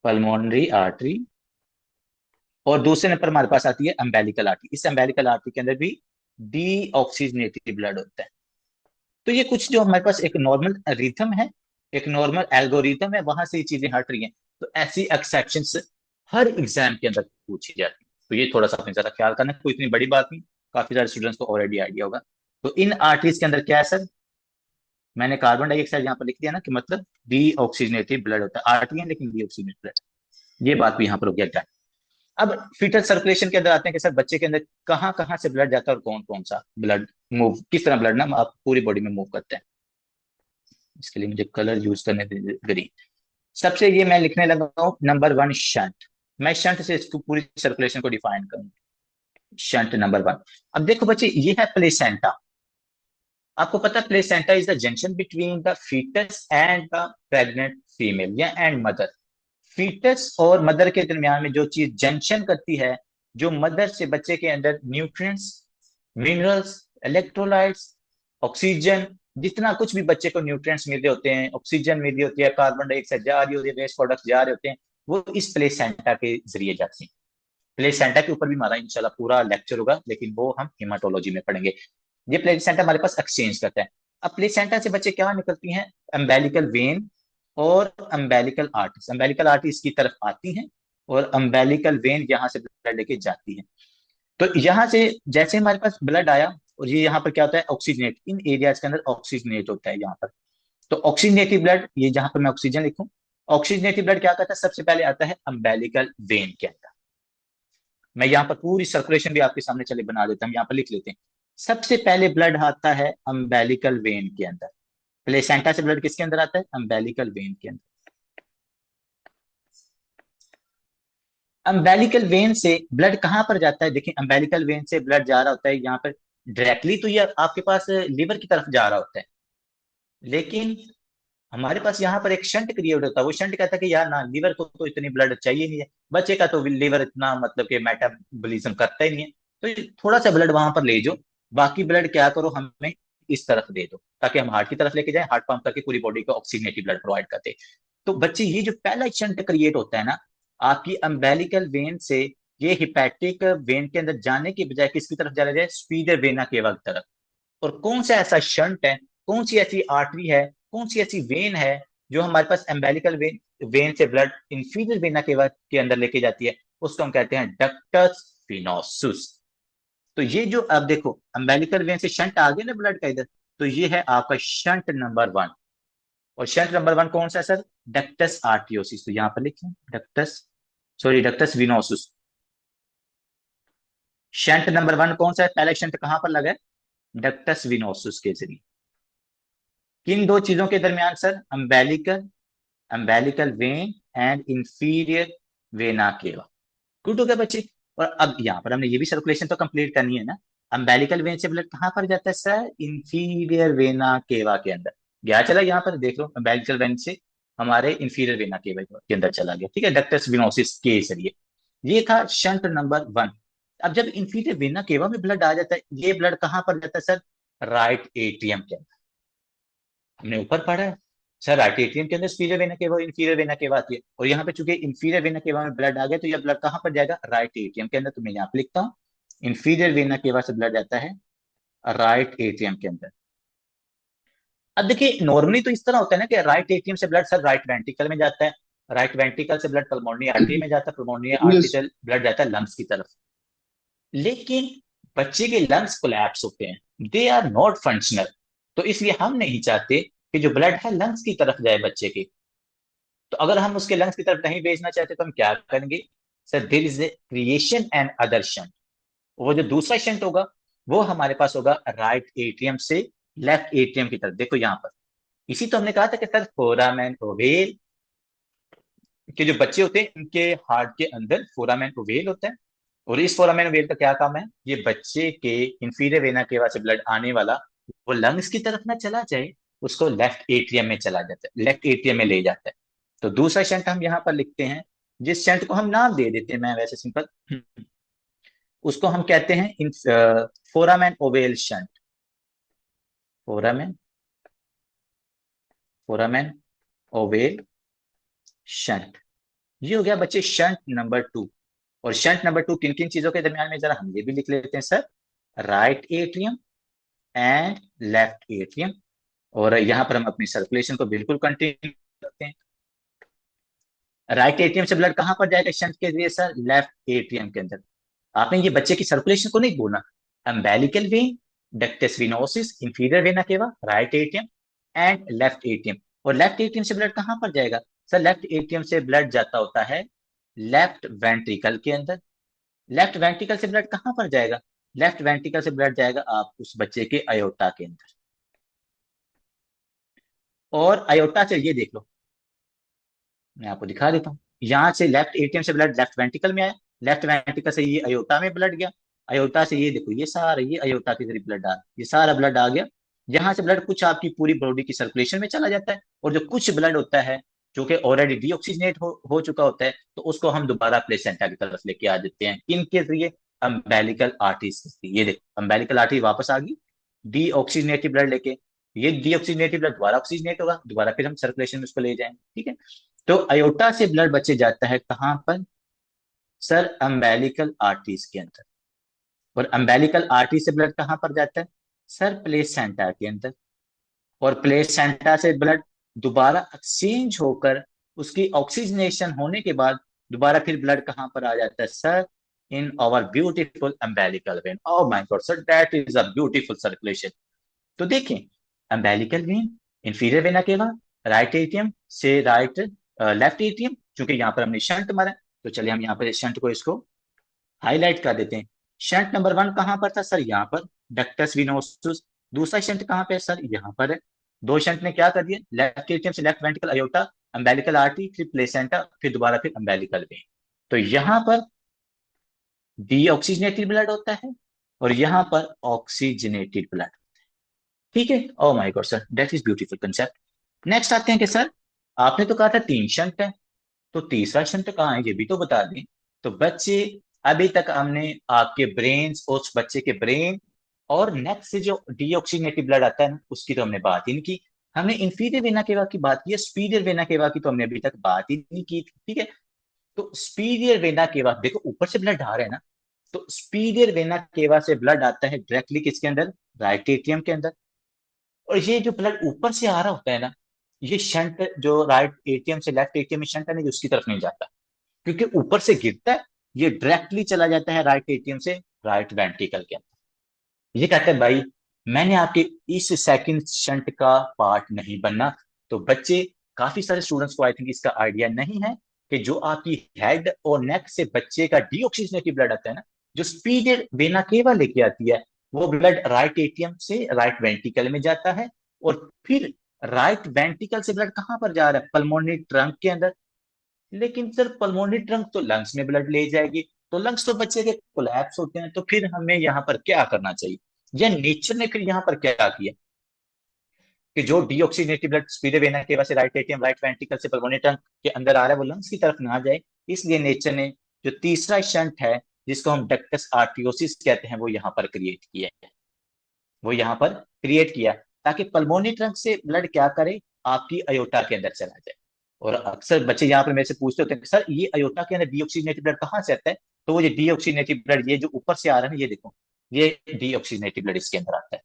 pulmonary artery. और दूसरे नंबर हमारे पास आती है अम्बेलिकल आर्टरी। इस अम्बेलिकल आर्टरी के अंदर भी डी ऑक्सीजनेटेड ब्लड होता है। तो ये कुछ जो हमारे पास एक नॉर्मल रिथम है, एक नॉर्मल एल्गोरिथम है, वहां से ये चीजें हट रही हैं। तो ऐसी एक्सेप्शंस हर एग्जाम के अंदर पूछी जाती है। तो ये थोड़ा सा अपने ज्यादा ख्याल करना, कोई इतनी बड़ी बात नहीं, काफी सारे स्टूडेंट्स को ऑलरेडी आइडिया होगा। तो इन आर्टरीज के अंदर क्या है सर, मैंने कार्बन डाइऑक्साइड यहाँ पर लिख दिया ना, कि मतलब डी ऑक्सीजनेटेड ब्लड होता है, आर्टरी है लेकिन डी ऑक्सीजनेटेड ब्लड। ये बात भी यहाँ पर हो गया डन। अब फीटल सर्कुलेशन के अंदर आते हैं कि सर बच्चे के अंदर कहाँ कहाँ से ब्लड जाता है और कौन कौन सा ब्लड मूव, किस तरह ब्लड ना आप पूरी बॉडी में मूव करते हैं। इसके लिए मुझे कलर यूज करने दीजिए, ग्रीन। सबसे ये मैं लिखने लगा हूं नंबर वन, शंट। मैं शंट से इसको पूरी सर्कुलेशन को डिफाइन करूंगा। Shunt number one. अब देखो बच्चे, ये है प्लेसेंटा। आपको पता है placenta is the junction between the fetus and the pregnant female या एंड मदर। फीटस और मदर के दरमियान में जो चीज जंक्शन करती है, जो मदर से बच्चे के अंदर न्यूट्रिएंट्स, मिनरल्स, इलेक्ट्रोलाइट्स, ऑक्सीजन, जितना कुछ भी बच्चे को न्यूट्रिएंट्स मिल रहे होते हैं, ऑक्सीजन मिल रही होती है, कार्बन डाइऑक्साइड जा रही होती है, वेस्ट प्रोडक्ट्स जा रहे होते हैं, वो इस प्लेसेंटा के जरिए जाते हैं। प्लेसेंटा के ऊपर भी हमारा इंशाल्लाह पूरा लेक्चर होगा, लेकिन वो हम हेमाटोलॉजी में पढ़ेंगे। ये प्लेसेंटा हमारे पास एक्सचेंज करता है। अब प्लेसेंटा से बच्चे क्या निकलती हैं, अम्बेलिकल वेन और अम्बेलिकल आर्टरीज। अम्बेलिकल आर्टरीज की तरफ आती हैं और अम्बेलिकल वेन यहाँ से ब्लड लेके जाती है। तो यहाँ से जैसे हमारे पास ब्लड आया, और ये यहाँ पर क्या होता है, ऑक्सीजनेट, इन एरियाज के अंदर ऑक्सीजनेट होता है यहाँ पर। तो ऑक्सीजनेटिव ब्लड, ये जहां पर मैं ऑक्सीजन लिखूं, ऑक्सीजनेटिव ब्लड क्या करता है, सबसे पहले आता है अम्बेलिकल वेन के अंदर। मैं यहाँ पर पूरी सर्कुलेशन भी आपके सामने चले बना देता हूँ, यहाँ पर लिख लेते हैं। सबसे पहले ब्लड आता है अम्बेलिकल वेन के अंदर। प्लेसेंटा से ब्लड किसके अंदर आता है, अम्बेलिकल वेन के अंदर। अम्बेलिकल वेन से ब्लड कहां पर जाता है, देखिए अम्बेलिकल वेन से ब्लड जा रहा होता है यहाँ पर डायरेक्टली, तो ये आपके पास लीवर की तरफ जा रहा होता है। लेकिन हमारे पास यहाँ पर एक शंट क्रिएट होता है। वो शंट कहता है कि यार ना, लीवर को तो इतनी ब्लड चाहिए नहीं है, बच्चे का तो लीवर इतना मतलब कि मेटाबॉलिज्म करता ही नहीं है, तो ये थोड़ा सा ब्लड वहां पर ले जाओ, बाकी ब्लड क्या करो, हमें इस तरफ दे दो, ताकि हम हार्ट की तरफ लेके जाए, हार्ट पंप करके पूरी बॉडी को ऑक्सीजनेटेड ब्लड प्रोवाइड करते। तो बच्चे, ये जो पहला शंट क्रिएट होता है ना आपकी अम्बेलिकल वेन से, ये हिपैटिक वेन के अंदर जाने की बजाय किसकी तरफ चला जाए, स्पीडर वेना केवा की तरफ। और कौन सा ऐसा शंट है, कौन सी ऐसी आर्टरी है, कौन सी ऐसी वेन है जो हमारे पास एम्बेलिकल वेन वेन से ब्लड इंफीरियर वेना के अंदर लेके जाती है, उसको हम कहते हैं डक्टस फिनोसुस। तो ये जो अब देखो अम्बेलिकल वेन से शंट आ गया ना ब्लड का इधर, तो ये है आपका शंट नंबर वन। और शंट नंबर वन कौन सा है सर, डक्टस आर्टियोसिस। तो यहां पर लिखें ductus, sorry ductus venosus. Shunt number one कौन सा है, पहला शंट कहां पर लगा है, डक्टस विनोसुस के जरिए। किन दो चीजों के दरमियान sir, umbilical umbilical when and inferior vena केवा। गुड हो गया बच्चे। और अब यहाँ पर हमने ये भी सर्कुलेशन तो कंप्लीट करनी है ना। अम्बेलिकल वेन से ब्लड कहाँ पर जाता है सर, इंफीरियर वेना केवा के अंदर। गया चला, यहाँ पर देख लो, अम्बेलिकल वेन से हमारे इंफीरियर वेना केवा के अंदर चला गया, ठीक है, डक्टस विनोसिस के जरिए। ये था शंट नंबर वन। अब जब इंफीरियर वेना केवा में ब्लड आ जाता है, ये ब्लड कहाँ पर जाता है सर, राइट एट्रियम के अंदर। हमने ऊपर पढ़ा है सर, राइट एट्रियम के अंदर superior vena cava, inferior vena केवा आती है, और यहाँ पे चूंकि इंफीरियर वेना केवा में ब्लड आ गया, तो यह ब्लड कहाँ पर जाएगा, राइट एट्रियम के अंदर। तो मैं यहाँ पे लिखता हूँ, इंफीरियर वेना केवा से ब्लड जाता है राइट एट्रियम के अंदर। अब देखिए नॉर्मली तो इस तरह होता है ना कि राइट एट्रियम से ब्लड सर राइट वेंट्रिकल में जाता है, राइट वेंट्रिकल से ब्लड पल्मोनरी आर्टरी में जाता है, पल्मोनरी आर्टरी इंग्लिश से ब्लड जाता है लंग्स की तरफ। लेकिन बच्चे के लंग्स कोलैप्स होते हैं, दे आर नॉट फंक्शनल। तो इसलिए हम नहीं चाहते कि जो ब्लड है लंग्स की तरफ जाए बच्चे के। तो अगर हम उसके लंग्स की तरफ नहीं भेजना चाहते तो हम क्या करेंगे, sir there is a creation and other shunt. वो जो दूसरा शंट होगा वो हमारे पास होगा राइट एट्रियम से लेफ्ट एट्रियम की तरफ। देखो यहाँ पर इसी तो हमने कहा था कि सर फोरामेन ओवेल के जो बच्चे होते हैं इनके हार्ट के अंदर फोरामेन ओवेल होता है, और इस फोरामेन ओवेल का क्या काम है, ये बच्चे के इंफीरियर वेना केवा से ब्लड आने वाला वो लंग्स की तरफ ना चला जाए, उसको लेफ्ट एट्रियम में चला जाता है, लेफ्ट एट्रियम में ले जाता है। तो दूसरा शंट हम यहाँ पर लिखते हैं, जिस शंट को हम नाम दे देते हैं, मैं वैसे सिंपल उसको हम कहते हैं in foramen ovale shunt. Foramen foramen ovale shunt, ये हो गया बच्चे शंट नंबर 2। और शंट नंबर 2 किन किन चीजों के दरमियान में, जरा हम ये भी लिख लेते हैं sir, right atrium and left atrium. और यहाँ पर हम अपनी सर्कुलेशन को बिल्कुल कंटिन्यू करते हैं। राइट एट्रियम से ब्लड कहां पर जाएगा शंट के जरिए सर, लेफ्ट एट्रियम के अंदर। आपने ये बच्चे की सर्कुलेशन को नहीं बोलना, umbilical vein, ductus venosus, inferior vena cava, right atrium and left atrium. और लेफ्ट एट्रियम से ब्लड कहां पर जाएगा सर, लेफ्ट एट्रियम से ब्लड जाता होता है लेफ्ट वेंट्रिकल के अंदर। लेफ्ट वेंट्रिकल से ब्लड कहां पर जाएगा, लेफ्ट वेंट्रिकल से ब्लड जाएगा आप उस बच्चे के अयोटा के अंदर। और अयोटा से ये देख लो, मैं आपको दिखा देता हूँ, यहाँ से लेफ्ट एटीएम से ब्लड लेफ्ट वेंट्रिकल में आया, लेफ्ट वेंट्रिकल से ये अयोटा में ब्लड गया, अयोटा से ये देखो ये सारा ये अयोटा की तरफ ब्लड आ, ये सारा ब्लड आ गया। यहाँ से ब्लड कुछ आपकी पूरी बॉडी की सर्कुलेशन में चला जाता है, और जो कुछ ब्लड होता है जो कि ऑलरेडी डीऑक्सीजनेट हो चुका होता है, तो उसको हम दोबारा प्लेसेंटा की तरफ लेके आ देते हैं, किनके जरिए, अम्बेलिकल आर्टरीज के जरिए। ये देखो अम्बेलिकल आर्टरी वापस आ गई डीऑक्सीजनेटेड ब्लड लेके, ये डीऑक्सीजनेटेड ब्लड दोबारा ऑक्सीजनेट होगा, दोबारा फिर हम सर्कुलेशन में उसको ले जाएंगे, ठीक है। तो अयोटा से ब्लड बचे जाता है कहां पर सर, अम्बेलिकल आर्टरीज के अंदर। और अम्बेलिकल आर्टरी से ब्लड कहां पर जाता है सर, प्लेसेंटा के अंदर। और प्लेसेंटा से ब्लड दोबारा एक्सचेंज होकर उसकी ऑक्सीजनेशन होने के बाद दोबारा फिर ब्लड कहां पर आ जाता है sir, in our beautiful umbilical vein. Oh my God sir, that is a beautiful circulation. तो देखें umbilical vein, inferior vena cava, right atrium से राइट लेफ्ट एट्रियम, क्योंकि यहाँ पर हमने शंट मारा, तो चलिए हम यहाँ पर शंट को इसको हाईलाइट कर देते हैं। शंट नंबर 1 कहां पर था सर, यहाँ पर डक्टस विनोसस। दूसरा शंट कहां पे है सर, यहाँ पर है। दो शंट ने क्या कर दिया, लेफ्ट एट्रियम से left ventricle aorta, umbilical artery, फिर प्लेसेंटा, फिर दोबारा फिर अम्बेलिकल वेन। तो यहाँ पर डीऑक्सीजनेटेड ब्लड होता है और यहाँ पर ऑक्सीजनेटेड ब्लड, ठीक है। Oh my God sir, that is beautiful concept. Next आते हैं कि सर आपने तो कहा था 3 शंट है, तो तीसरा शंट कहाँ है ये भी तो बता दें। तो बच्चे अभी तक हमने आपके ब्रेन, उस बच्चे के ब्रेन और नेक से जो डीऑक्सीजनेटेड ब्लड आता है ना उसकी तो हमने बात ही नहीं की। हमने इंफीरियर वेना केवा की बात की है, सुपीरियर वेना केवा की तो हमने अभी तक बात ही नहीं की थी, ठीक है। तो सुपीरियर वेना केवा देखो ऊपर से ब्लड आ रहा है ना, तो सुपीरियर वेना केवा से ब्लड आता है डायरेक्टली किसके अंदर, राइट एट्रियम के अंदर। और ये जो ब्लड ऊपर से आ रहा होता है ना, ये शंट जो राइट एटीएम से लेफ्ट एटीएम में शंट है ना, ये उसकी तरफ नहीं जाता, क्योंकि ऊपर से गिरता है, ये डायरेक्टली चला जाता है राइट एटीएम से राइट वेंट्रिकल के अंदर। ये कहता है भाई मैंने आपके इस सेकंड शंट का पार्ट नहीं बनना। तो बच्चे, काफी सारे स्टूडेंट्स को आई थिंक इसका आइडिया नहीं है कि जो आपकी हेड और नेक से बच्चे का डीऑक्सीजनेटेड ब्लड आता है ना, जो स्पीड वेना केवा लेके आती है, वो ब्लड राइट एटीएम से राइट वेंट्रिकल में जाता है, और फिर राइट वेंट्रिकल से ब्लड कहां पर जा रहा है, पल्मोनरी ट्रंक के अंदर। लेकिन सर पल्मोनरी ट्रंक तो लंग्स में ब्लड ले जाएगी, तो लंग्स तो बच्चे के कोलैप्स होते हैं, तो फिर हमें यहाँ पर क्या करना चाहिए, या नेचर ने फिर यहाँ पर क्या किया कि जो डीऑक्सीनेटेड ब्लड स्पीडे वेना केवा से राइट एटीएम राइट वेंट्रिकल से पल्मोनरी ट्रंक के अंदर आ रहा है, वो लंग्स की तरफ ना जाए, इसलिए नेचर ने जो तीसरा शंट है जिसको हम डक्टस आर्टियोसिस कहते हैं वो यहाँ पर क्रिएट किया है, वो यहाँ पर क्रिएट किया, ताकि पल्मोनरी ट्रंक से ब्लड क्या करे, आपकी अयोटा के अंदर चला जाए। और अक्सर बच्चे यहाँ पर मेरे से पूछते होते हैं सर ये अयोटा के अंदर डीऑक्सीनेटेड ब्लड कहाँ से आता है, तो वो ये डीऑक्सीनेटेड ब्लड ये जो ऊपर से आ रहा है ना, ये देखो ये डीऑक्सीनेटेड ब्लड इसके अंदर आता है।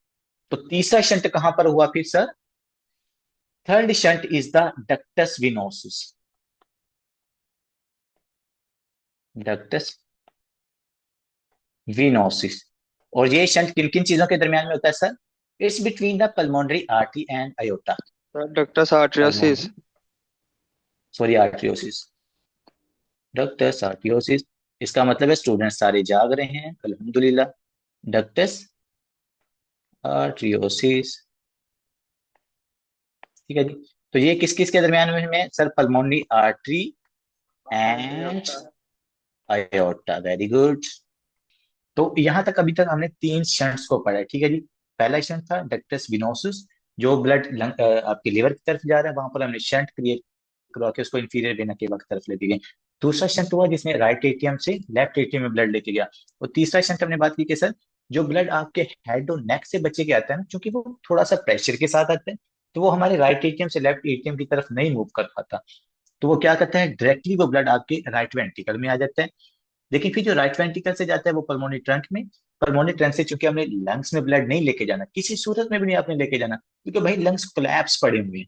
तो तीसरा शंट कहां पर हुआ फिर sir, third shunt is the ductus venosus. Ductus venosus. और ये शंट किन किन चीजों के दरमियान में होता है sir, it's between the pulmonary artery and aorta. Ductus arteriosus. Pulmonary, sorry arteriosus, ductus arteriosus इसका मतलब है स्टूडेंट सारे जाग रहे हैं, अल्हम्दुलिल्लाह। डक्टस आर्टरियोसिस, ठीक है जी। तो ये किस किस के दरमियान में है sir? Pulmonary artery and aorta, very good. तो यहां तक अभी तक हमने तीन शंट्स को पढ़ा है, ठीक है जी। पहला शंट था डक्टस विनोसस, जो ब्लड आपके लिवर की तरफ जा रहा है, वहां पर हमने शंट क्रिएट करवा के उसको इंफीरियर वेना केवा की तरफ लेके गए। दूसरा शंट हुआ जिसमें राइट एटीएम से लेफ्ट एटीएम में ब्लड लेके गया। और तीसरा शंट हमने बात की कि सर जो ब्लड आपके हेड और नेक से बच्चे के आता है ना, क्योंकि वो थोड़ा सा प्रेशर के साथ आता है, तो वो हमारे राइट एटीएम से लेफ्ट एटीएम की तरफ नहीं मूव कर पाता। तो वो क्या करता है, डायरेक्टली वो ब्लड आपके राइट वेंट्रिकल में आ जाता है। लेकिन फिर जो राइट वेंट्रिकल से जाता है वो पल्मोनरी ट्रंक में। पल्मोनरी ट्रंक से चूंकि हमने लंग्स में ब्लड नहीं लेके जाना, किसी सूरत में भी नहीं आपने लेके जाना, क्योंकि भाई लंग्स कोलैप्स पड़े हुए हैं।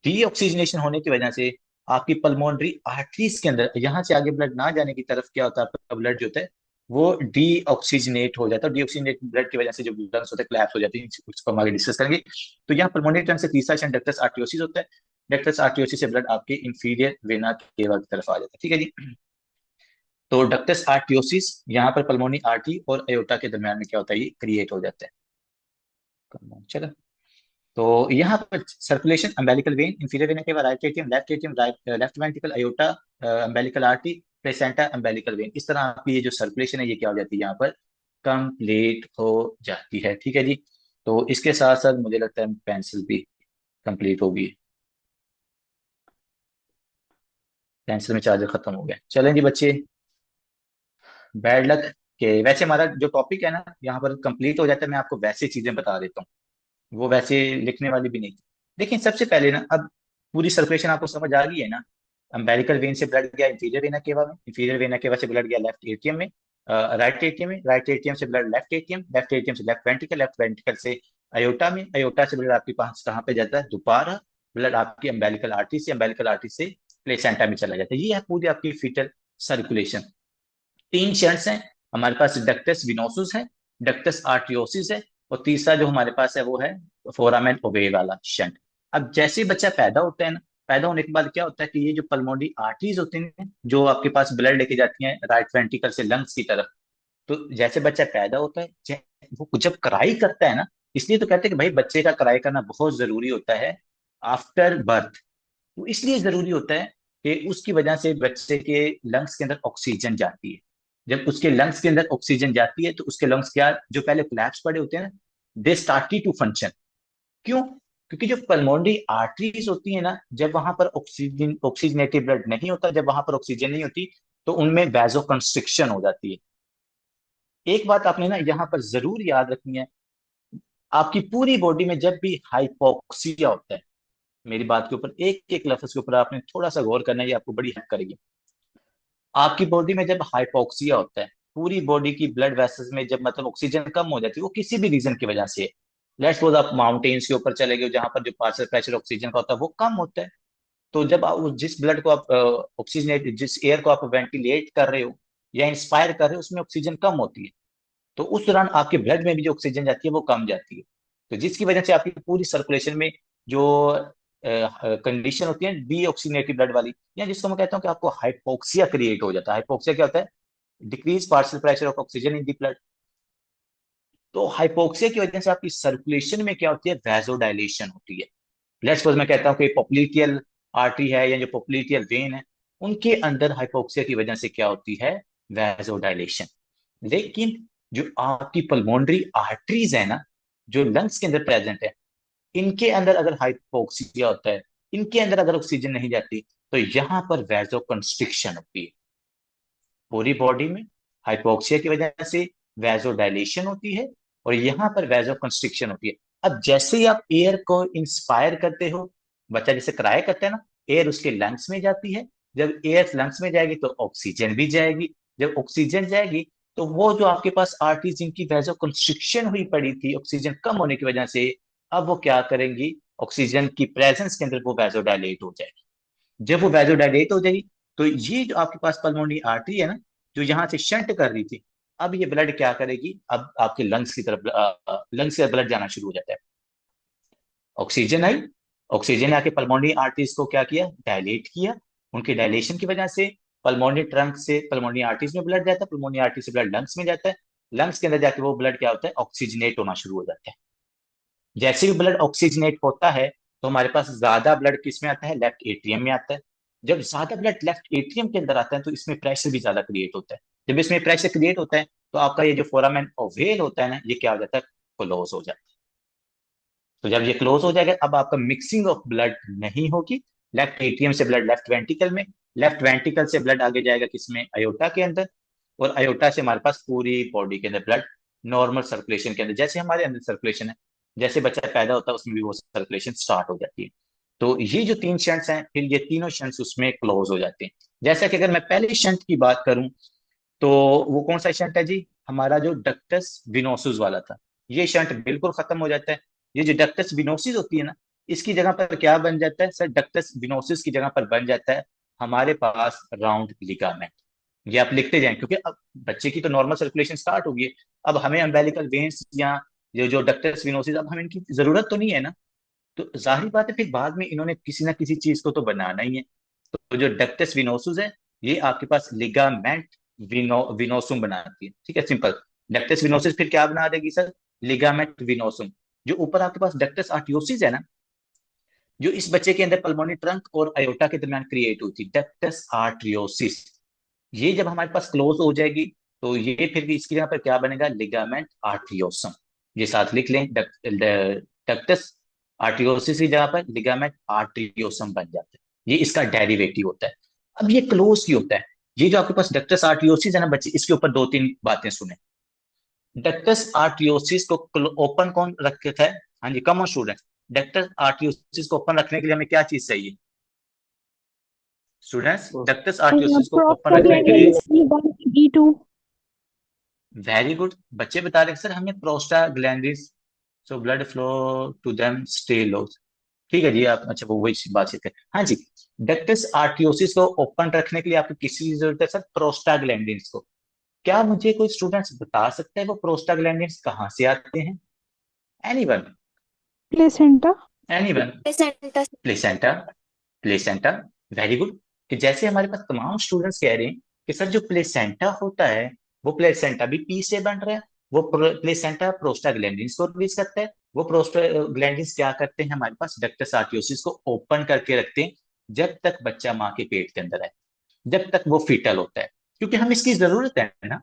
डीऑक्सीजनेशन होने की वजह से आपकी पल्मोनरी आर्टरीज के अंदर यहाँ से आगे ब्लड ना जाने की तरफ क्या होता है, आपका ब्लड जो होता है वो डीऑक्सीजनेट हो जाता है। डीऑक्सीजनेट ब्लड की वजह से जो लंग्स होते हैं कोलैप्स हो जाते हैं, उसको हम आगे डिस्कस करेंगे। तो यहाँ पल्मोनरी ट्रंक से तीसरा शन डक्टस आर्टियोसिस होता है। डक्टस आर्टियोसिस से ब्लड आपके इंफीरियर वेना केवा की तरफ आ जाता है, ठीक है जी। तो डक्टस आर्टियोसिस यहाँ पर पल्मोनी आर्टरी और अयोटा के दरमियान में क्या होता है, ये क्रिएट हो जाता है। चलो, तो यहाँ पर circulation umbilical vein, inferior vena cava, right atrium, left atrium, right left ventricle, aorta, umbilical artery, placenta, umbilical vein. इस तरह आपकी ये जो सर्कुलेशन है ये क्या हो जाती है, यहाँ पर कंप्लीट हो जाती है, ठीक है जी। तो इसके साथ साथ मुझे लगता है पेंसिल भी कंप्लीट होगी। पेंसिल में चार्जर खत्म हो गया। चलें जी बच्चे, बैड लक के वैसे हमारा जो टॉपिक है ना यहाँ पर कंप्लीट हो जाता है। मैं आपको वैसे चीजें बता देता हूँ, वो वैसे लिखने वाली भी नहीं थी। लेकिन सबसे पहले ना, अब पूरी सर्कुलेशन आपको समझ आ गई है ना। अम्बेलिकल वेन से ब्लड गया इंफीरियर वेना केवा में, इंफीरियर वेना केवा से ब्लड गया लेफ्ट एटीएम में, राइट एटीएम में, राइट एटीएम से blood left ATM, left ATM से लेफ्ट वेंट्रिकल, लेफ्ट वेंट्रिकल से अयोटा में, अयोटा से ब्लड आपके पास कहाँ पे जाता है, दोबारा ब्लड आपकी अम्बेलिकल आर्टरी से, अम्बेलिकल आर्टरी से प्लेसेंटा में चला जाता है। ये है पूरी आपकी फीटल सर्कुलेशन। तीन शंट्स हैं हमारे पास, डक्टस विनोसस है, डक्टस आर्टियोसिस है, और तीसरा जो हमारे पास है वो है फोरामेन ओवे वाला शंट। अब जैसे ही बच्चा पैदा होता है ना, पैदा होने के बाद क्या होता है कि ये जो पल्मोनरी आर्टरीज होती हैं जो आपके पास ब्लड लेके जाती हैं राइट वेंट्रिकल से लंग्स की तरफ, तो जैसे बच्चा पैदा होता है वो जब कराई करता है ना, इसलिए तो कहते हैं कि भाई बच्चे का कराई करना बहुत जरूरी होता है आफ्टर बर्थ। तो इसलिए जरूरी होता है कि उसकी वजह से बच्चे के लंग्स के अंदर ऑक्सीजन जाती है। जब उसके लंग्स के अंदर ऑक्सीजन जाती है तो उसके लंग्स क्या, जो पहले कोलैप्स पड़े होते हैं ना, दे स्टार्टेड टू फंक्शन। क्यों? क्योंकि जो पल्मोनरी आर्टरीज होती है ना, जब वहां पर ऑक्सीजन ऑक्सीजनेटेड ब्लड नहीं होता, जब वहां पर ऑक्सीजन नहीं होती, तो उनमें वैसो कंस्ट्रिक्शन हो जाती है। एक बात आपने ना यहाँ पर जरूर याद रखनी है, आपकी पूरी बॉडी में जब भी हाइपोक्सिया होता है, मेरी बात के ऊपर एक एक लफ्ज के ऊपर आपने थोड़ा सा गौर करना है, ये आपको बड़ी हेल्प करेगी। आपकी बॉडी में जब हाइपोक्सिया होता है, पूरी बॉडी की ब्लड वेसल्स में जब मतलब ऑक्सीजन कम हो जाती है, वो किसी भी रीजन की वजह से, लेट्स सपोज आप माउंटेन्स के ऊपर चले गए जहां पर जो पार्शियल प्रेशर ऑक्सीजन का होता है वो कम होता है, तो जब आप जिस ब्लड को आप ऑक्सीजनेट, जिस एयर को आप वेंटिलेट कर रहे हो या इंस्पायर कर रहे हो, उसमें ऑक्सीजन कम होती है, तो उस दौरान आपके ब्लड में भी जो ऑक्सीजन जाती है वो कम जाती है। तो जिसकी वजह से आपकी पूरी सर्कुलेशन में जो कंडीशन होती है डीऑक्सीनेटेड ब्लड वाली, या जिसको मैं कहता हूँ कि आपको हाइपोक्सिया क्रिएट हो जाता है। हाइपोक्सिया क्या होता है, decrease partial pressure of oxygen in the blood. तो हाइपोक्सिया की वजह से आपकी सर्कुलेशन में क्या होती है, वैसोडाइलेशन होती है। लेट्स सपोज मैं कहता हूँ कि पोप्लीटियल आर्टरी है या जो पोप्लीटियल वेन है, उनके अंदर हाइपोक्सिया की वजह से क्या होती है, वैसोडाइलेशन। लेकिन जो आपकी पल्मोनरी आर्टरीज है ना, जो लंग्स के अंदर प्रेजेंट है, इनके अंदर अगर हाइपोक्सिया होता है, इनके अंदर अगर ऑक्सीजन नहीं जाती, तो यहां पर वैसो कंस्ट्रिक्शन होती है। पूरी बॉडी में हाइपोक्सिया की वजह से वैसोडाइलेशन होती है और यहाँ पर वैसो कंस्ट्रिक्शन होती है। अब जैसे ही आप एयर को इंस्पायर करते हो, बच्चा जैसे क्राई करता है ना, एयर उसके लंग्स में जाती है। जब एयर लंग्स में जाएगी तो ऑक्सीजन भी जाएगी। जब ऑक्सीजन जाएगी तो वो जो आपके पास आर्टरीज जिनकी वैसो कंस्ट्रिक्शन हुई पड़ी थी ऑक्सीजन कम होने की वजह से, अब वो क्या करेंगी, ऑक्सीजन की प्रेजेंस के अंदर वो वैसोडाइलेट हो जाएगी। जब वो वैसोडाइलेट हो जाएगी, तो ये जो आपके पास पल्मोनरी आर्टरी है ना, जो यहाँ से शंट कर रही थी, अब ये ब्लड क्या करेगी, अब आपके लंग्स की तरफ, लंग्स से ब्लड जाना शुरू हो जाता है। ऑक्सीजन आई, ऑक्सीजन आके पल्मोनरी आर्टरीज को क्या किया, डायलेट किया। उनके डायलेशन की वजह से पल्मोनरी ट्रंक से पल्मोनरी आर्टरीज में ब्लड जाता है, पल्मोनरी आर्टरी से ब्लड लंग्स में जाता है, लंग्स के अंदर जाके वो ब्लड क्या होता है, ऑक्सीजनेट होना शुरू हो जाता है। जैसे ही ब्लड ऑक्सीजनेट होता है तो हमारे पास ज्यादा ब्लड किस में आता है, लेफ्ट एट्रियम में आता है। जब ज्यादा ब्लड लेफ्ट एट्रियम के अंदर आता है तो इसमें प्रेशर भी ज्यादा क्रिएट होता है। जब इसमें प्रेशर क्रिएट होता है तो आपका ये जो फोरामेन ओवेल होता है ना, ये क्या हो जाता है, क्लोज हो जाता है। तो जब ये क्लोज हो जाएगा, अब आपका मिक्सिंग ऑफ ब्लड नहीं होगी, लेफ्ट एट्रियम से ब्लड लेफ्ट वेंट्रिकल में, लेफ्ट वेंट्रिकल से ब्लड आगे जाएगा किसमें, अयोटा के अंदर, और अयोटा से हमारे पास पूरी बॉडी के अंदर ब्लड नॉर्मल सर्कुलेशन के अंदर, जैसे हमारे अंदर सर्कुलेशन है, जैसे बच्चा पैदा होता है उसमें भी वो सर्कुलेशन स्टार्ट हो जाती है। तो ये जो तीन शंट्स हैं, फिर ये तीनों शंट्स उसमें क्लोज हो जाते हैं। जैसा कि अगर मैं पहले शंट की बात करूं, तो वो कौन सा शंट है जी, हमारा जो डक्टस विनोसस वाला था, ये शंट बिल्कुल खत्म हो जाता है। ये जो डक्टस विनोसिस होती है ना, इसकी जगह पर क्या बन जाता है सर, डक्टस विनोसिस की जगह पर बन जाता है हमारे पास राउंड लिगामेंट। ये आप लिखते जाएं, क्योंकि अब बच्चे की तो नॉर्मल सर्कुलेशन स्टार्ट होगी, अब हमें अम्बेलिकल वेन्स या ये जो डक्टस विनोसिस, अब हमें इनकी जरूरत तो नहीं है ना। तो जाहिर बात है फिर बाद में इन्होंने किसी ना किसी चीज को तो बनाना ही है। तो जो डक्टस विनोसुस है, ये आपके पास लिगामेंट विनोसुम बनाती है, ठीक है, सिंपल। डक्टस विनोसिस फिर क्या बना देगी सर, लिगामेंट विनोसुम। जो ऊपर आपके पास डक्टस आर्टियोसिस है ना, जो इस बच्चे के अंदर पल्मोनरी ट्रंक और अयोटा के दरमियान क्रिएट हुई थी, डक्टस आर्ट्रियोसिस, ये जब हमारे पास क्लोज हो जाएगी तो ये फिर भी इसकी जगह पर क्या बनेगा, लिगामेंट आर्ट्रियोसम। ये साथ लिख लें, डक्टस आर्ट्रियोसिस की जगह पर लिगामेंट आर्ट्रियोसम बन जाता है। ये इसका डेरिवेटिव होता है। अब ये क्लोज की होता है। ये जो आपके पास डक्टस आर्ट्रियोसिस है ना बच्चे, इसके ऊपर दो तीन बातें सुने। डक्टस आर्ट्रियोसिस को ओपन कौन रखता है, हाँ जी कम स्टूडेंट, डक्टस आर्ट्रियोसिस को ओपन रखने के लिए हमें क्या चीज चाहिए स्टूडेंट्स, डक्टस आर्ट्रियोसिस को ओपन रखने के लिए, prostaglandin E1 E2। Very good बच्चे बता रहे हैं सर हमें prostaglandins, so blood flow to them stay low. ठीक है जी, आप अच्छा वो वही बातचीत करें, हाँ जी। डक्टस आर्टियोसिस को ओपन रखने के लिए आपको किसी की जरूरत है सर, प्रोस्टाग्लैंडिन्स को। क्या मुझे कोई स्टूडेंट्स बता सकता है वो प्रोस्टाग्लैंडिन्स कहाँ से आते हैं, anyone, placenta. Anyone, placenta. Placenta, placenta, very good. कि जैसे हमारे पास तमाम स्टूडेंट्स कह रहे हैं कि सर जो प्लेसेंटा होता है, वो प्लेसेंटा भी पी से बन रहा है, वो प्लेसेंटा प्रोस्टाग्लैंडिन्स को रिलीज करता है, वो प्रोस्टाग्लैंडिन्स क्या करते हैं, हमारे पास डक्टस आर्टियोसिस को ओपन करके रखते हैं जब तक बच्चा माँ के पेट के अंदर है, जब तक वो फीटल होता है, क्योंकि हमें इसकी जरूरत है ना।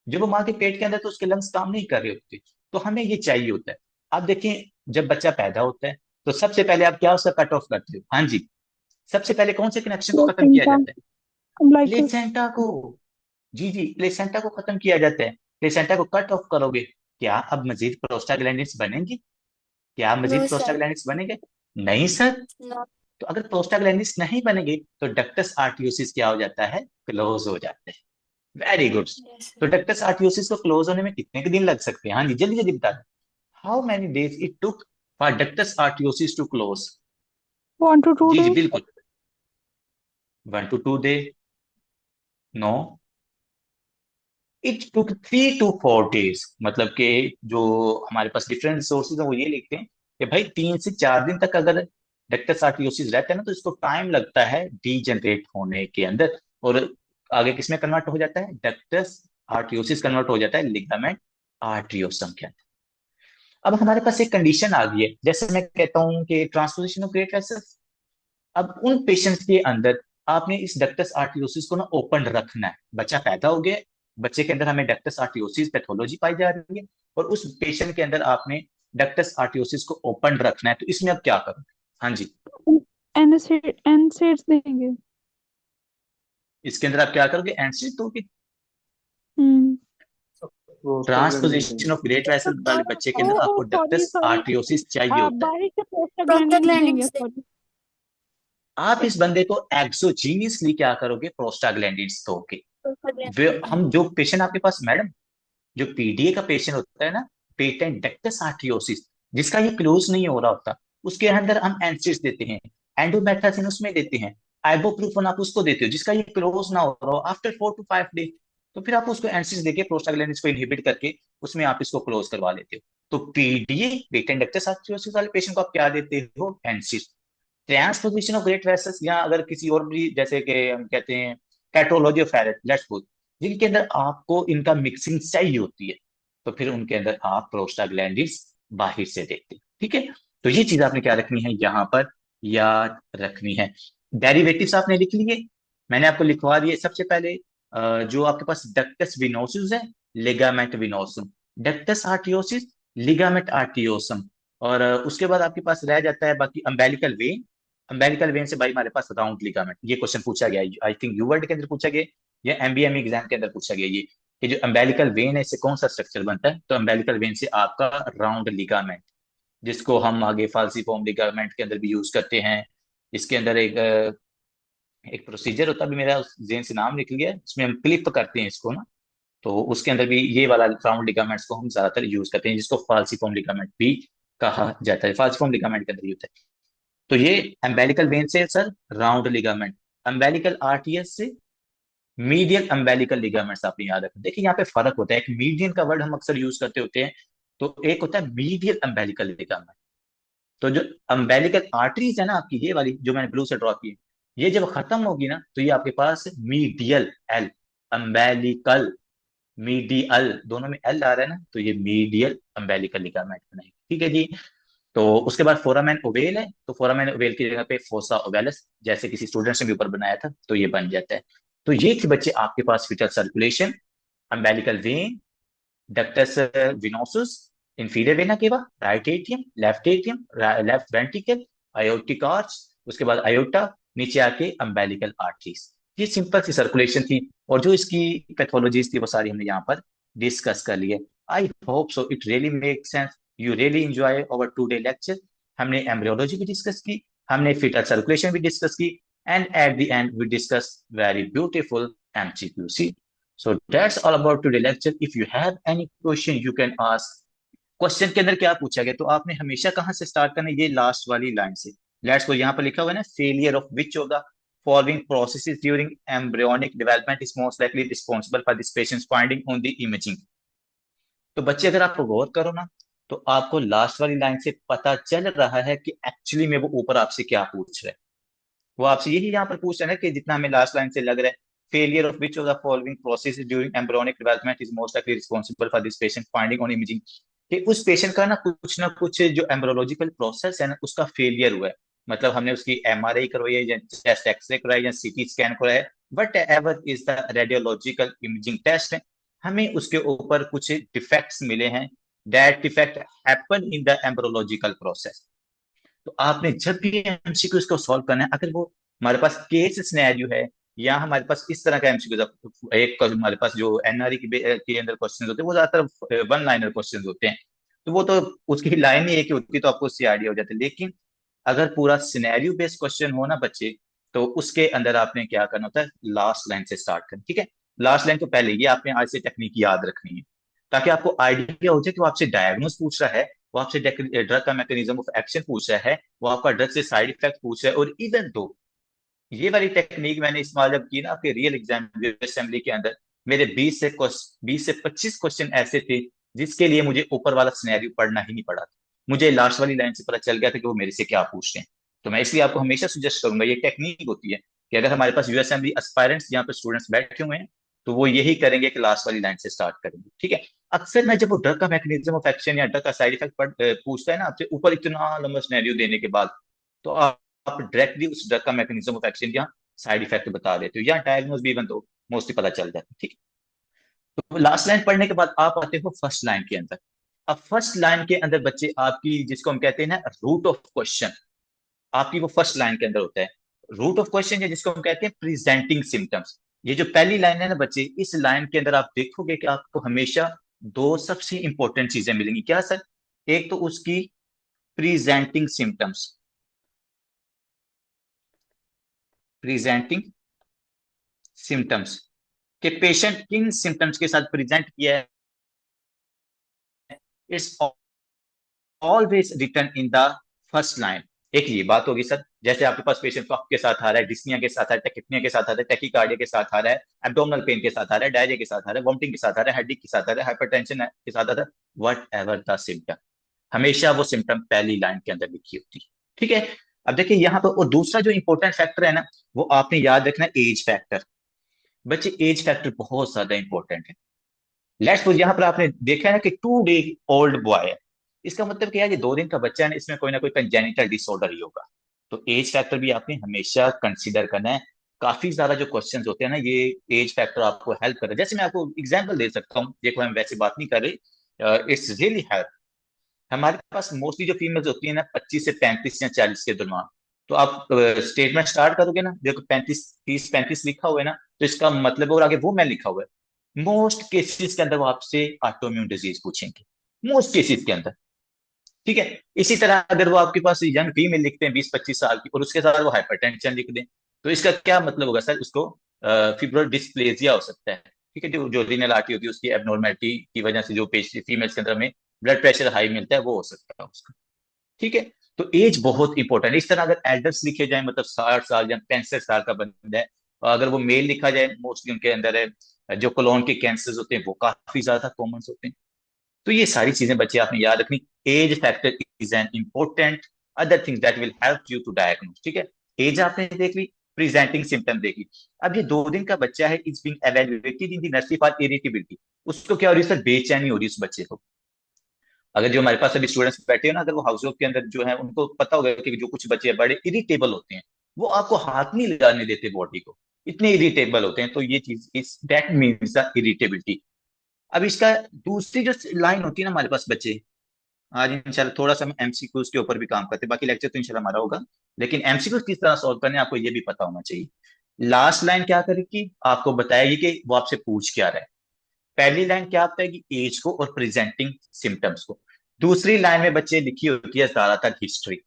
जब वो माँ के पेट के अंदर तो उसके लंग्स काम नहीं कर रहे होते, तो हमें ये चाहिए होता है। आप देखिए, जब बच्चा पैदा होता है तो सबसे पहले आप क्या उसका कट ऑफ करते हो, हाँ जी, सबसे पहले कौन से कनेक्शन को खत्म किया प्लेसेंटा जाता है, अम्बिलिकस। प्लेसेंटा को। जी जी, प्लेसेंटा को खत्म किया जाता है। प्लेसेंटा को कट ऑफ करोगे, क्या अब मजीद प्रोस्टाग्लैंडिन्स बनेंगे, क्या नो मजीद सर। प्रोस्टाग्लैंडिन्स बनेंगे, नहीं सर। नो। तो अगर प्रोस्टाग्लैंडिन्स नहीं बनेंगे तो डक्टस आर्टियोसिस क्या हो जाता है, क्लोज हो जाता है। Very good. यस तो सर। डक्टस आर्टियोसिस को क्लोज होने में कितने के दिन लग सकते हैं, हाँ जी जल्दी जल्दी बता दें, how many days it took for ductus arteriosus to close. 1 to 2 जी जी days। बिल्कुल, 1 to 2 day, no, it took 3 to 4 days. मतलब कि जो हमारे पास डिफरेंट सोर्सेज है वो ये लिखते हैं कि भाई 3 से 4 दिन तक अगर डक्टस आर्टियोसिस रहता है ना, तो इसको टाइम लगता है डीजनरेट होने के अंदर, और आगे किसमें कन्वर्ट हो जाता है, डक्टस आर्टियोसिस कन्वर्ट हो जाता है लिगामेंट आर्टियोसम के अंदर। अब हमारे पास एक कंडीशन आ गई है, जैसे मैं कहता हूँ कि ट्रांसपोजिशन ऑफ ग्रेट वेसल्स। अब उन पेशेंट्स के अंदर आपने इस डक्टस आर्टियोसिस को ना ओपन रखना है, बच्चा पैदा हो गया, बच्चे के अंदर हमें डक्टस आर्टियोसिस पैथोलॉजी पाई जा रही है, और उस पेशेंट के अंदर आपने डक्टस आर्टियोसिस को ओपन रखना है, तो इसमें अब क्या करोगे, हाँ जी, एनसेड्स देंगे। इसके अंदर आप क्या करोगे, एंसिड दोगे। हम्म। ट्रांसपोजिशन ऑफ ग्रेट वेसल वाले बच्चे के अंदर ओ आपको सॉरी डक्टस सॉरी। आर्टियोसिस चाहिए होता है। बाहर से प्रोस्टाग्लैंडिन देंगे, प्रोस्टाग्लैंडिन्स दे। सॉरी। आप इस बंदे को एक्सोजीनियसली क्या करोगे, प्रोस्टाग्लैंडिन्स दोगे। प्रोस्टाग्लैंडिन्स। हम जो पेशेंट आपके पास मैडम, जो पीडीए का पेशेंट होता है ना, पेटेंट डक्टस आर्टियोसिस, जिसका ये क्लोज नहीं हो रहा होता, उसके अंदर हम एंसिड्स देते हैं, एंडोमेट्रासिन उसमें देते हैं, आइबोप्रोफेन आप उसको देते हो जिसका ये क्लोज ना हो रहा हो, आफ्टर 4 to 5 डे, तो फिर आप उसको एंसिड्स देके प्रोस्टाग्लैंडिन्स को इनहिबिट करके उसमें आप इसको क्लोज करवा लेते हो। तो पीडीए पेटेंट डक्टस आर्टियोसिस वाले पेशेंट को आप क्या देते हो, एंसिड्स। ट्रांसपोजिशन ऑफ ग्रेट वेसल्स, या अगर किसी और भी जैसे कि हम कहते हैं पैथोलॉजी ऑफ लेट्स सपोज, जिनके अंदर आपको इनका मिक्सिंग चाहिए होती है, तो फिर उनके अंदर आप प्रोस्टाग्लैंडिन्स बाहर से देखते हैं। ठीक है, तो ये चीज आपने क्या रखनी है यहाँ पर, याद रखनी है। डेरिवेटिव्स आपने लिख लिए, मैंने आपको लिखवा दिए। सबसे पहले जो आपके पास डक्टस विनोसस है, लिगामेंट विनोसम, डक्टस आर्टियोसिस, लिगामेंट आर्टियोसम, और उसके बाद आपके पास रह जाता है बाकी अम्बेलिकल वेन। अम्बेलिकल वेन से भाई हमारे पास राउंड लिगामेंट, ये क्वेश्चन पूछा गया, आई थिंक यूवर्ड के अंदर पूछा गया या एमबीएम एग्जाम के अंदर पूछा गया ये, कि जो अम्बेलिकल वेन है इससे कौन सा स्ट्रक्चर बनता है, तो अम्बेलिकल वेन से आपका राउंड लिगामेंट, जिसको हम आगे फाल्सीफॉर्म लिगामेंट के अंदर भी यूज करते हैं। इसके अंदर एक प्रोसीजर होता है, अभी मेरा जेन से नाम निकल गया, इसमें हम क्लिप करते हैं इसको ना, तो उसके अंदर भी ये वाला राउंड लिगामेंट्स को हम ज्यादातर यूज करते हैं, जिसको फाल्सीफॉर्म लिगामेंट भी कहा जाता है, फाल्सीफॉर्म लिगामेंट के अंदर होता है। तो ये अम्बेलिकल वेन से सर राउंड लिगामेंट, अम्बेलिकल आर्टियस से मीडियल अम्बेलिकल लिगामेंट्स, आपने याद रखना। देखिए यहाँ पे फर्क होता है, एक मीडियन का वर्ड हम अक्सर यूज करते होते हैं, तो एक होता है मीडियल अम्बेलिकल लिगामेंट। तो जो अम्बेलिकल आर्टरीज है ना आपकी, ये वाली जो मैंने ब्लू से ड्रॉ की है, ये जब खत्म होगी ना, तो ये आपके पास मीडियल एल, अम्बेलिकल मीडियल, दोनों में एल आ रहा है ना, तो ये मीडियल अम्बेलिकल लिगामेंट बनाएगी। ठीक है जी। तो उसके बाद फोरामेन ओवेल है, तो फोरामेन ओवेल की जगह पे फोसा ओवेलस, जैसे किसी स्टूडेंट्स ने भी ऊपर बनाया था, तो ये बन जाता है। तो ये थी बच्चे आपके पास fetal circulation, umbilical vein, ductus venosus, inferior vena cava, right atrium, left ventricle, aortic arch, उसके बाद आयोटा, नीचे आके अम्बेलिकल आर्टरीज। ये सिंपल सी सर्कुलेशन थी, और जो इसकी पैथोलॉजीज थी वो सारी हमने यहाँ पर डिस्कस कर लिए। I hope so it really make sense, you really enjoy our today lecture. हमने एम्ब्रियोलॉजी भी डिस्कस की, हमने फीटल सर्कुलेशन भी डिस्कस की, and at the end we discuss very beautiful MCQ. So that's all about today lecture. If you have any question, you can ask. Question के अंदर क्या पूछा गया, तो आपने हमेशा कहाँ से स्टार्ट करना है, ये लास्ट वाली लाइन से। लेट्स को यहाँ पर लिखा हुआ है ना, failure of which of the following processes during embryonic development is most likely responsible for this patients finding on the imaging. तो बच्चे अगर आप गौर करो ना, तो आपको लास्ट वाली लाइन से पता चल रहा है कि एक्चुअली में वो ऊपर आपसे क्या पूछ रहे हैं। वो आपसे यही यहाँ पर पूछ रहे हैं कि जितना हमें लास्ट लाइन से लग रहा है, failure of which of the following process during embryonic development is most likely responsible for this patient finding on imaging, कि उस पेशेंट का ना कुछ जो एम्ब्रियोलॉजिकल प्रोसेस है ना, उसका फेलियर हुआ है। मतलब हमने उसकी एमआरआई करवाई है, या चेस्ट एक्सरे कराई, या सीटी स्कैन कराया है, whatever is the radiological imaging test है, हमें उसके ऊपर कुछ डिफेक्ट्स मिले हैं, that defect happen in the embryological process. तो आपने जब भी एमसीक्यूज को सॉल्व करना है, अगर वो हमारे पास केस सिनेरियो है, या हमारे पास इस तरह का एमसीक्यूज, एक हमारे पास जो एनआरई के अंदर क्वेश्चन होते हैं, वो ज्यादातर वन लाइनर क्वेश्चन होते हैं, तो वो तो उसकी लाइन ही एक ही होती है, तो आपको उससे आइडिया हो जाता है। लेकिन अगर पूरा सिनेरियो बेस्ड क्वेश्चन हो ना बच्चे, तो उसके अंदर आपने क्या करना होता है, लास्ट लाइन से स्टार्ट करना। ठीक है, लास्ट लाइन तो पहले ये आपने आज से टेक्निक याद रखनी है, ताकि आपको आइडिया हो जाए कि वो आपसे डायग्नोस पूछ रहा है, वो आपसे ड्रग का मैकेनिज्म ऑफ एक्शन पूछ रहा है, वो आपका ड्रग से साइड इफेक्ट पूछ रहा है। और इवन दो ये वाली टेक्निक मैंने इस्तेमाल जब की ना आपके रियल एग्जाम असेंबली के अंदर, मेरे 20 से 25 क्वेश्चन ऐसे थे जिसके लिए मुझे ऊपर वाला सिनेरियो पढ़ना ही नहीं पड़ा था, मुझे लास्ट वाली लाइन से पता चल गया था कि वो मेरे से क्या पूछ रहे हैं। तो मैं इसलिए आपको हमेशा सजेस्ट करूंगा, ये टेक्निक होती है कि अगर हमारे पास यूएसएमबी एस्पायरेंट्स यहाँ पे स्टूडेंट्स बैठे हुए हैं, तो वो यही करेंगे कि लास्ट वाली लाइन से स्टार्ट करेंगे। ठीक है, अक्सर मैं जब वो ड्रग का मैकेनिज्म ऑफ एक्शन या ड्रग का साइड इफेक्ट पूछता है ना आपसे ऊपर इतना लंबा सिनेरियो देने के बाद, तो आप डायरेक्टली उस ड्रग का मैकेनिज्म ऑफ एक्शन या साइड इफेक्ट बता देते हो, या डायग्नोज भी इवन तो मोस्टली पता चल जाता है। ठीक है, तो लास्ट लाइन पढ़ने के बाद आप आते हो फर्स्ट लाइन के अंदर। अब फर्स्ट लाइन के अंदर बच्चे आपकी, जिसको हम कहते हैं ना रूट ऑफ क्वेश्चन, आपकी वो फर्स्ट लाइन के अंदर होता है रूट ऑफ क्वेश्चन, या जिसको हम कहते हैं प्रेजेंटिंग सिम्टम्स। ये जो पहली लाइन है ना बच्चे, इस लाइन के अंदर आप देखोगे कि आपको हमेशा दो सबसे इंपॉर्टेंट चीजें मिलेंगी। क्या सर? एक तो उसकी प्रेजेंटिंग सिम्टम्स, प्रेजेंटिंग सिम्टम्स के पेशेंट किन सिम्टम्स के साथ प्रेजेंट किया है, it's always return in the first line. एक ये बात होगी सर, जैसे आपके पास पेशेंट कफ के साथ आ रहा है, डिस्निया के साथ आ रहा है, टेकिपनिया के साथ आ रहा है, टेकिकार्डिया के साथ आ रहा है, एब्डोमिनल पेन के साथ आ रहा है, डायरिया के साथ आ रहा है, वोमिटिंग के साथ आ रहा है, हेडेक के साथ आ रहा है, हाइपरटेंशन के साथ आ रहा है, वट एवर द सिम्टम, हमेशा वो सिम्टम पहली लाइन के अंदर लिखी होती है। ठीक है, अब देखिए यहाँ पर, और दूसरा जो इंपॉर्टेंट फैक्टर है ना, वो आपने याद रखना, एज फैक्टर। बच्चे एज फैक्टर बहुत ज्यादा इंपॉर्टेंट है। लेट्स सपोज यहाँ पर आपने देखा है ना कि 2 डे ओल्ड बॉय है, इसका मतलब क्या है, ये 2 दिन का बच्चा है ना, इसमें कोई ना कोई कंजेनिटल डिसऑर्डर ही होगा। तो एज फैक्टर भी आपने हमेशा कंसीडर करना है। काफी ज्यादा जो क्वेश्चंस होते हैं ना, ये एज फैक्टर आपको हेल्प कर रहा है। जैसे मैं आपको एग्जांपल दे सकता हूँ, देखो हम वैसे बात नहीं कर रहे, इट्स रियली हेल्प। हमारे पास मोस्टली जो फीमेल्स होती है ना, 25 से 35 या 40 के दरम्यान, तो आप स्टेटमेंट स्टार्ट करोगे ना, देखो 35 30 35 लिखा हुआ है ना, तो इसका मतलब और आगे वो मैं लिखा हुआ है। मोस्ट केसेस के अंदर वो आपसे ऑटोइम्यून डिजीज पूछेंगे, मोस्ट केसेस के अंदर। ठीक है। इसी तरह अगर वो आपके पास यंग फीमेल लिखते हैं 20 25 साल की, और उसके साथ वो हाइपरटेंशन लिख दें, तो इसका क्या मतलब होगा सर, उसको फिब्रोल डिस्प्लेजिया हो सकता है। ठीक है, जो जो रीनल आर्टरी होती है उसकी एबनॉर्मेलिटी की वजह से जो फीमेल्स के अंदर में ब्लड प्रेशर हाई मिलता है, वो हो सकता है उसका। ठीक है। तो एज बहुत इंपॉर्टेंट है। इस तरह अगर एल्डर्स लिखे जाए, मतलब 60 साल या 65 साल का बंदा है, और अगर वो मेल लिखा जाए, मोस्टली उनके अंदर है जो कोलोन के कैंसर्स होते हैं वो काफी ज्यादा कॉमन होते हैं। तो ये सारी चीजें बच्चे आपने याद रखनी। Age factor is an important other thing that will help you to diagnose. ठीक है। एज आपने देख ली, प्रेजेंटिंग सिम्टम देख ली। अब ये 2 दिन का बच्चा है, is being evaluated in the nursery for irritability. उसको क्या हो रही है सर, बेचैनी हो रही है उस बच्चे को। अगर जो हमारे पास अभी स्टूडेंट्स बैठे हैं ना, अगर वो हाउस के अंदर जो है, उनको पता होगा कि जो कुछ बच्चे बड़े इरिटेबल होते हैं, वो आपको हाथ नहीं लगाने देते बॉडी को, इतने इरिटेबल होते हैं। तो ये चीज इस दैट मीन्स द इरिटेबिलिटी। अब इसका दूसरी जो लाइन होती है ना हमारे पास बच्चे, आज इंशाल्लाह थोड़ा सा हम एमसीक्यूज के ऊपर भी काम करते हैं, बाकी लेक्चर तो इंशाल्लाह हमारा होगा, लेकिन एमसीक्यूज किस तरह सॉल्व करने हैं, आपको ये भी पता होना चाहिए। लास्ट लाइन क्या करेगी, आपको बताएगी कि वो आपसे पूछ क्या रहा है। पहली लाइन क्या बताएगी, एज को और प्रेजेंटिंग सिम्टम्स को। दूसरी लाइन में बच्चे लिखी होती है ज्यादातर history,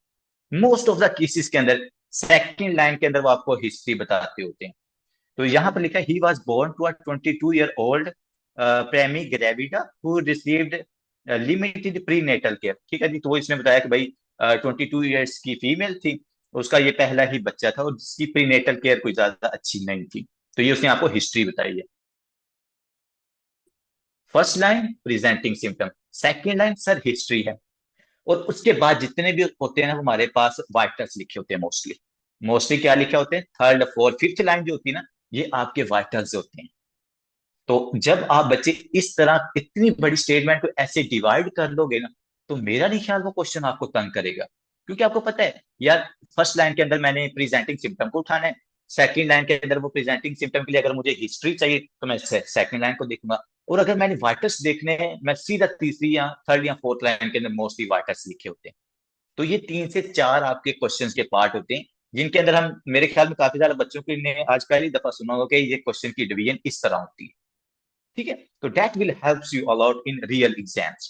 most of the cases के अंदर। सेकंड लाइन के अंदर वो आपको हिस्ट्री बताते होते हैं। तो यहाँ पर लिखा है, he was born to a 22 year old primigravida who received limited prenatal care. ठीक है जी। तो वो इसने बताया कि भाई 22 years की फीमेल थी, उसका ये पहला ही बच्चा था और जिसकी प्री नेटल केयर कोई ज्यादा अच्छी नहीं थी। तो ये उसने आपको हिस्ट्री बताई है। First line presenting symptom, second line sir history है। और उसके बाद जितने भी होते हैं ना, हमारे पास वाइटल्स लिखे होते हैं मोस्टली। मोस्टली क्या लिखे होते हैं, थर्ड फोर्थ फिफ्थ लाइन जो होती है ना, ये आपके वाइटल्स होते हैं। तो जब आप बच्चे इस तरह इतनी बड़ी स्टेटमेंट को ऐसे डिवाइड कर लोगे ना, तो मेरा नहीं ख्याल वो क्वेश्चन आपको तंग करेगा। क्योंकि आपको पता है यार, फर्स्ट लाइन के अंदर मैंने प्रेजेंटिंग सिम्टम को उठाना है, सेकंड लाइन के अंदर वो प्रेजेंटिंग सिम्टम के लिए अगर मुझे हिस्ट्री चाहिए तो मैं सेकंड लाइन को देखूंगा, और अगर मैंने वाइटर्स देखने हैं, मैं सीधा तीसरी या थर्ड या फोर्थ लाइन के अंदर मोस्टली वाइटर्स लिखे होते हैं। तो ये 3 से 4 आपके क्वेश्चंस के पार्ट होते हैं, जिनके अंदर हम, मेरे ख्याल में काफी सारे बच्चों के ने आज पहली दफा सुना होगा कि ये क्वेश्चन की डिवीजन इस तरह होती है। ठीक है। तो that will help you a lot in real exams.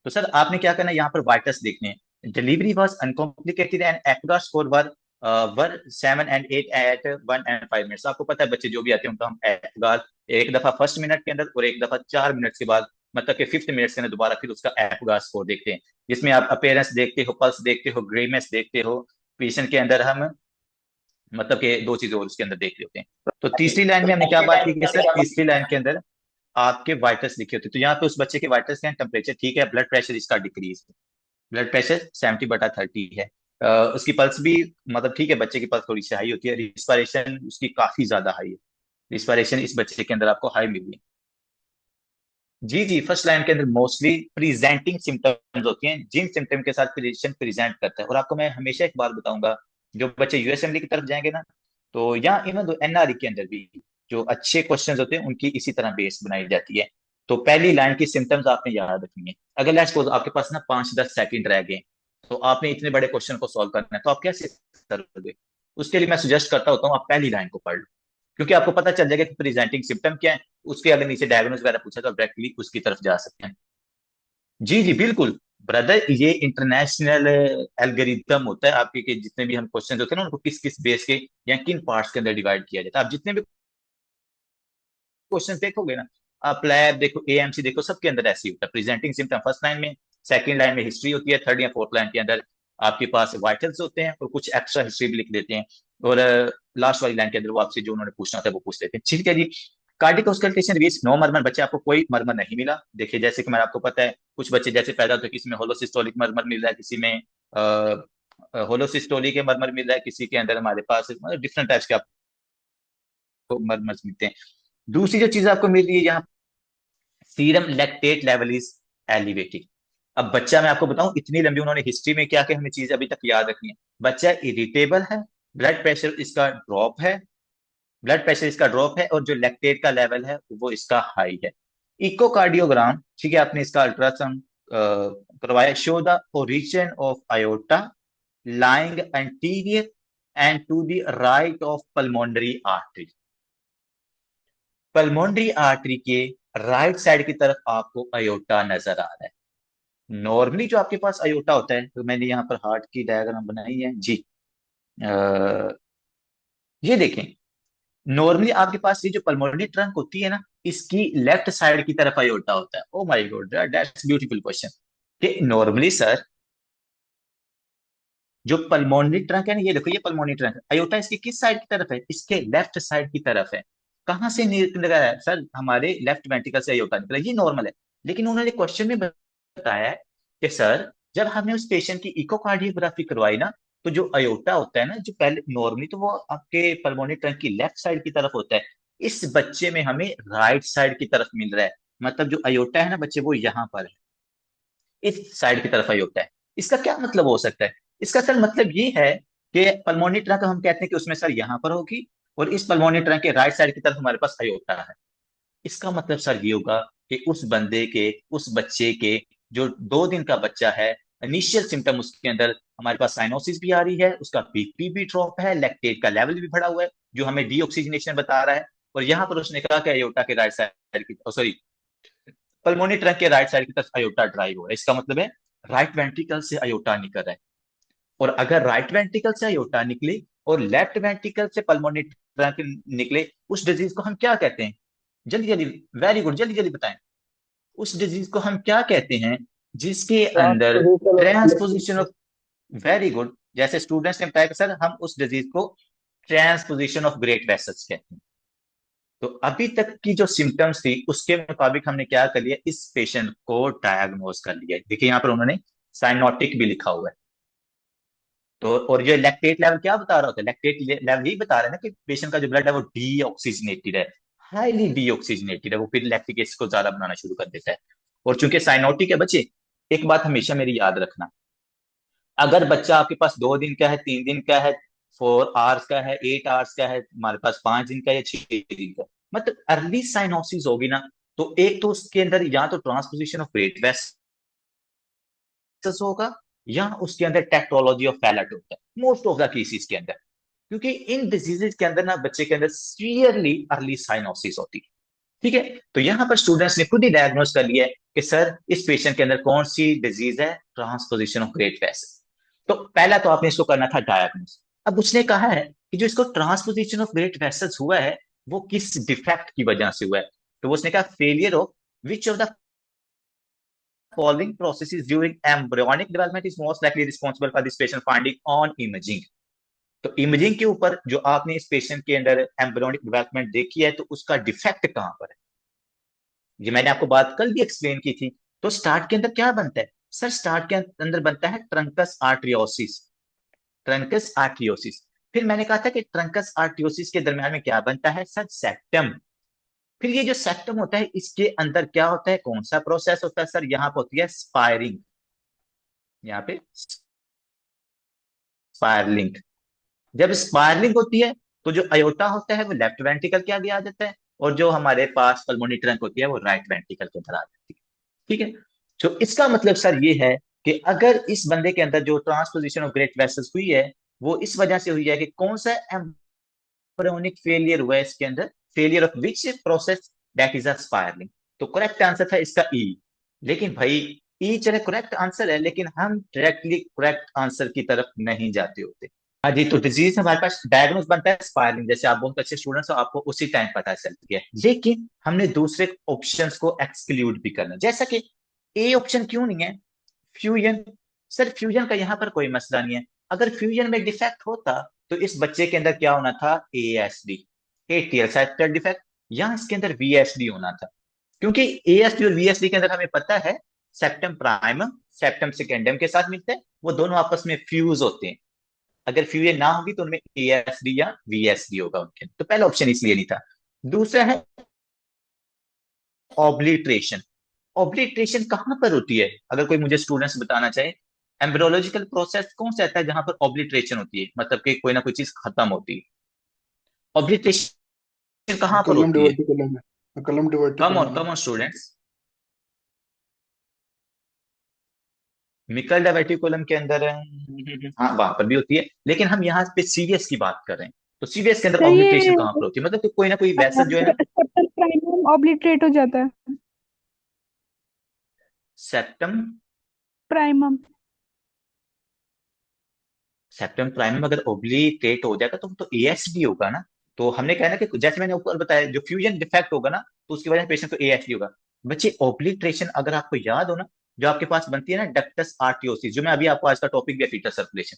तो सर आपने क्या करना है, यहाँ पर वाइटर्स देखने हैं। Delivery was uncomplicated and accurate score were 7 and 8 at 1 and 5 minutes। आपको पता है बच्चे जो भी आते हैं उनका हम एफगार एक दफा फर्स्ट मिनट के अंदर और एक दफा 4 मिनट के बाद, मतलब कि फिफ्थ मिनट के अंदर दोबारा फिर उसका एफगार स्कोर देखते हैं, जिसमें आप अपेयरेंस देखते हो, पल्स देखते हो, ग्रेमेस देखते हो। पेशेंट के अंदर हम मतलब कि 2 चीजें और उसके अंदर देख रहे होते हैं। तो तीसरी लाइन में हमने क्या बात की कि सर तीसरी लाइन के अंदर आपके वाइटल्स लिखे होते हैं। तो यहाँ पे उस बच्चे के वाइटल्स क्या है, टेम्परेचर ठीक है, ब्लड प्रेशर इसका डिक्रीज है, ब्लड प्रेशर 70/30 है। उसकी पल्स भी मतलब ठीक है, बच्चे की पल्स थोड़ी सी हाई होती है, रिस्पायरेशन उसकी काफी ज्यादा हाई है, रिस्पायरेशन इस बच्चे के अंदर आपको हाई मिली है। जी जी। फर्स्ट लाइन के अंदर मोस्टली प्रेजेंटिंग सिम्टम्स होती हैं, जिन सिम्टम के साथ पेशेंट प्रेजेंट करता है। और आपको मैं हमेशा एक बात बताऊंगा, जो बच्चे यूएसएमएलई की तरफ जाएंगे ना, तो या इवन दो एनआरई के अंदर भी जो अच्छे क्वेश्चंस होते हैं उनकी इसी तरह बेस बनाई जाती है। तो पहली लाइन की सिम्टम्स आपने याद रखनी है। अगर लेट्स सपोज आपके पास ना 5 10 सेकंड रह गए, तो आपने इतने बड़े क्वेश्चन को सॉल्व करना है, तो आप कैसे करोगे? उसके लिए मैं सजेस्ट करता होता हूँ आप पहली लाइन को पढ़ लो, क्योंकि आपको पता चल जाएगा कि प्रेजेंटिंग सिम्टम क्या है। उसके अगर नीचे डायग्नोज वगैरह पूछा तो डायरेक्टली उसकी तरफ जा सकते हैं। जी जी बिल्कुल ब्रदर, ये इंटरनेशनल एल्गोरिथम होता है आपके, के जितने भी हम क्वेश्चन होते हैं ना, उनको किस किस बेस के या किन पार्ट्स के अंदर डिवाइड किया जाता है। आप जितने भी क्वेश्चन देखोगे ना, आप लैब देखो, एएमसी देखो, सबके अंदर ऐसे ही होता है। प्रेजेंटिंग सिम्टम फर्स्ट लाइन में, सेकंड लाइन में हिस्ट्री होती है, थर्ड या फोर्थ लाइन के अंदर आपके पास वाइटल्स होते हैं और कुछ एक्स्ट्रा हिस्ट्री भी लिख देते हैं, और लास्ट वाली लाइन के अंदर वो आपसे जो उन्होंने पूछना था वो पूछ लेते हैं। ठीक है जी। Cardiac auscultation reach no murmur, बच्चे आपको कोई मर्मर नहीं मिला। देखिए जैसे कि मैं आपको पता है, कुछ बच्चे जैसे पैदा होते हैं, किसी में होलोसिस्टोलिक मर्मर मिल रहा है, किसी में होलोसिस्टोलिक के मर्मर मिल रहा है, किसी के अंदर हमारे पास मतलब डिफरेंट टाइप्स के मर्मर मिलते हैं। दूसरी जो चीज आपको मिल रही है यहाँ, serum lactate level is elevated. अब बच्चा, मैं आपको बताऊं, इतनी लंबी उन्होंने हिस्ट्री में क्या क्या हमें चीज अभी तक याद रखनी है। बच्चा इरिटेबल है, ब्लड प्रेशर इसका ड्रॉप है, ब्लड प्रेशर इसका ड्रॉप है, और जो लैक्टेट का लेवल है वो इसका हाई है। इकोकार्डियोग्राम, ठीक है, आपने इसका अल्ट्रासाउंड करवाया, show the origin of iota lying anterior and to the right of pulmonary artery। Pulmonary artery के राइट साइड की तरफ आपको अयोटा नजर आ रहा है। नॉर्मली जो आपके पास अयोटा होता है, तो मैंने यहाँ पर हार्ट की डायग्राम बनाई है जी। ये देखें, नॉर्मली आपके पास ये जो पल्मोनरी ट्रंक होती है ना, इसकी लेफ्ट साइड की तरफ अयोटा होता है। Oh my God, that's beautiful question. कि नॉर्मली सर जो पल्मोनरी ट्रंक है ना, ये देखो, ये पल्मोनरी ट्रंक है, अयोटा इसकी किस साइड की तरफ है? इसके लेफ्ट साइड की तरफ है। कहाँ से निकला है सर? हमारे लेफ्ट वेंट्रिकल से अयोटा निकला, ये नॉर्मल है। लेकिन उन्होंने क्वेश्चन में बताया है कि सर जब हमने उस पेशेंट की इकोकार्डियोग्राफी करवाई ना, तो जो अयोटा होता है ना, जो पहले नॉर्मली तो वो आपके पल्मोनरी ट्रंक की लेफ्ट साइड की तरफ होता है, इस बच्चे में हमें राइट साइड की तरफ मिल रहा है। मतलब जो अयोटा है ना बच्चे, वो यहाँ पर है, इस साइड की तरफ अयोटा है। इसका क्या मतलब हो सकता है? इसका सर मतलब ये है कि पल्मोनरी ट्रंक हम कहते हैं कि उसमें सर यहाँ पर होगी, और इस पल्मोनरी ट्रंक के राइट साइड की तरफ हमारे पास अयोटा है। इसका मतलब सर ये होगा कि उस बंदे के, उस बच्चे के, जो 2 दिन का बच्चा है, इनिशियल सिम्टम उसके अंदर हमारे पास साइनोसिस भी आ रही है, उसका बीपी भी ड्रॉप है, लैक्टेट का लेवल भी बढ़ा हुआ है, जो हमें डीऑक्सीजनेशन बता रहा है। और यहाँ पर उसने कहा कि अयोटा के राइट साइड की, सॉरी, पल्मोनरी ट्रंक के राइट साइड की तरफ अयोटा ड्राइव हो रहा है। इसका मतलब है राइट वेंट्रिकल से अयोटा निकल रहा है। और अगर राइट वेंट्रिकल से अयोटा निकले और लेफ्ट वेंट्रिकल से पल्मोनरी ट्रंक निकले, उस डिजीज को हम क्या कहते हैं? जल्दी जल्दी, वेरी गुड, जल्दी जल्दी बताएं। उस डिजीज को हम क्या कहते हैं जिसके अंदर ट्रांसपोजिशन ऑफ, वेरी गुड, जैसे स्टूडेंट्स ने बताया कि सर हम उस डिजीज को ट्रांसपोजिशन ऑफ ग्रेट वेसल्स कहते हैं। तो अभी तक की जो सिम्टम्स थी उसके मुताबिक हमने क्या कर लिया, इस पेशेंट को डायग्नोज कर लिया। देखिए यहाँ पर उन्होंने साइनोटिक भी लिखा हुआ है। तो और ये लैक्टेट लेवल क्या बता रहा होता है? लैक्टेट लेवल यही बता रहा है ना कि पेशेंट का जो ब्लड है वो डीऑक्सीजनेटेड है, हाईली डीऑक्सीजनेटेड है, वो फिर लैक्टिक एसिड को ज्यादा बनाना शुरू कर देता है। और चूंकि साइनोटिक है बच्चे, एक बात हमेशा मेरी याद रखना, अगर बच्चा आपके पास 2 दिन का है, 3 दिन का है, 4 आवर्स का है, 8 आवर्स का है, हमारे पास 5 दिन का या 6 दिन का, मतलब अर्ली साइनोसिस होगी ना, तो एक तो उसके अंदर या तो ट्रांसपोजिशन ऑफ ग्रेट वेसल्स होगा, या उसके अंदर टेक्टोलॉजी ऑफ फैलट होता है मोस्ट ऑफ द केसेस के अंदर। क्योंकि इन डिजीजेस के अंदर ना बच्चे के अंदर सीवियरली अर्ली साइनोसिस होती है। ठीक है, तो यहां पर स्टूडेंट्स ने खुद ही डायग्नोस कर लिया है कि सर इस पेशेंट के अंदर कौन सी डिजीज है, ट्रांसपोजिशन ऑफ ग्रेट वेसल। तो पहला तो आपने इसको करना था डायग्नोस। अब उसने कहा है कि जो इसको ट्रांसपोजिशन ऑफ ग्रेट वेसल्स हुआ है वो किस डिफेक्ट की वजह से हुआ है। तो उसने कहा failure of which of the following processes during embryonic development is most likely responsible for this patient finding on imaging। तो इमेजिंग के ऊपर जो आपने इस पेशेंट के अंदर एम्ब्रियोनिक डेवलपमेंट देखी है, तो उसका डिफेक्ट कहां पर है, ये मैंने आपको बात कल भी एक्सप्लेन की थी। तो स्टार्ट के अंदर क्या बनता है सर? स्टार्ट के अंदर बनता है ट्रंकस आर्ट्रियोसिस, ट्रंकस आर्ट्रियोसिस। फिर मैंने कहा था कि ट्रंकस आर्ट्रियोसिस के दरमियान में क्या बनता है सर? सेप्टम। फिर ये जो सेप्टम होता है इसके अंदर क्या होता है, कौन सा प्रोसेस होता है सर? यहाँ पे होती है स्पायरिंग, यहाँ पे स्पायरलिंग। जब स्पायरलिंग होती है तो जो अयोटा होता है वो लेफ्ट वेंट्रिकल के आगे आ जाता है, और जो हमारे पास पल्मोनरी ट्रंक होती है वो राइट वेंट्रिकल के अंदर आ जाती है। ठीक है, तो इसका मतलब सर ये है कि अगर इस बंदे के अंदर जो ट्रांसपोजिशन ऑफ ग्रेट वेसल्स हुई है वो इस वजह से हुई है कि कौन सा एम्ब्रियोनिक फेलियर हुआ है इसके अंदर, failure of which process, that is a spiralling. तो करेक्ट आंसर था इसका ई। लेकिन भाई ई चले करेक्ट आंसर है, लेकिन हम डायरेक्टली करेक्ट आंसर की तरफ नहीं जाते होते। हाँ जी, तो डिजीज हमारे पास डायग्नोस बनता है स्पायरलिंग, जैसे आप बहुत अच्छे स्टूडेंट्स हो, आपको उसी टाइम पता चल गया। लेकिन हमने दूसरे ऑप्शंस को एक्सक्लूड भी करना, जैसा कि ए ऑप्शन क्यों नहीं है, फ्यूजन। सर फ्यूजन का यहाँ पर कोई मसला नहीं है। अगर फ्यूजन में डिफेक्ट होता तो इस बच्चे के अंदर क्या होना था? एएसडी, एटीएल साइटल डिफेक्ट, या इसके अंदर वीएसडी होना था। क्योंकि एएसडी और वीएसडी के अंदर हमें पता है सेप्टम प्राइमम सेप्टम सेकेंडम के साथ मिलते हैं, वो दोनों आपस में फ्यूज होते हैं। अगर फ्यूजन ना होगी तो उनमें एएसडी या वीएसडी होगा उनके। तो पहला ऑप्शन इसलिए नहीं था। दूसरा है ऑब्लिट्रेशन। ऑब्लिट्रेशन कहां पर होती है, अगर कोई मुझे स्टूडेंट्स बताना चाहे, एम्ब्रियोलॉजिकल प्रोसेस कौन सा आता है जहां पर ऑब्लिट्रेशन होती है, मतलब कि कोई ना कोई चीज खत्म होती है। ऑब्लिट्रेशन कहां पर कलम होती है? डिवर्टिकुलम है, कलम डिवर्टिकुलम है। Come on students. Meckel diverticulum के अंदर हाँ वहां पर भी होती है, लेकिन हम यहाँ पे सीवीएस की बात कर रहे हैं। तो सीवीएस के अंदर सर ये ऑब्लिट्रेशन कहां पर होती है, मतलब कि कोई ना कोई वैसल जो है ना। सेप्टल प्राइमम ऑब्लिटरेट हो जाता है। Septum primum. सेप्टम प्राइमम अगर ओब्लिटेट हो जाएगा तो वो तो एएसडी होगा ना। तो हमने कहा ना कि जैसे मैंने ऊपर बताया, जो फ्यूजन डिफेक्ट होगा ना तो उसकी वजह से पेशेंट को एएसडी होगा। बच्चे ओब्लिट्रेशन अगर आपको याद हो ना, जो आपके पास बनती है ना डक्टस आर्टियोसिस, जो मैं अभी आपको आज का टॉपिक दिया फीटल सर्कुलेशन।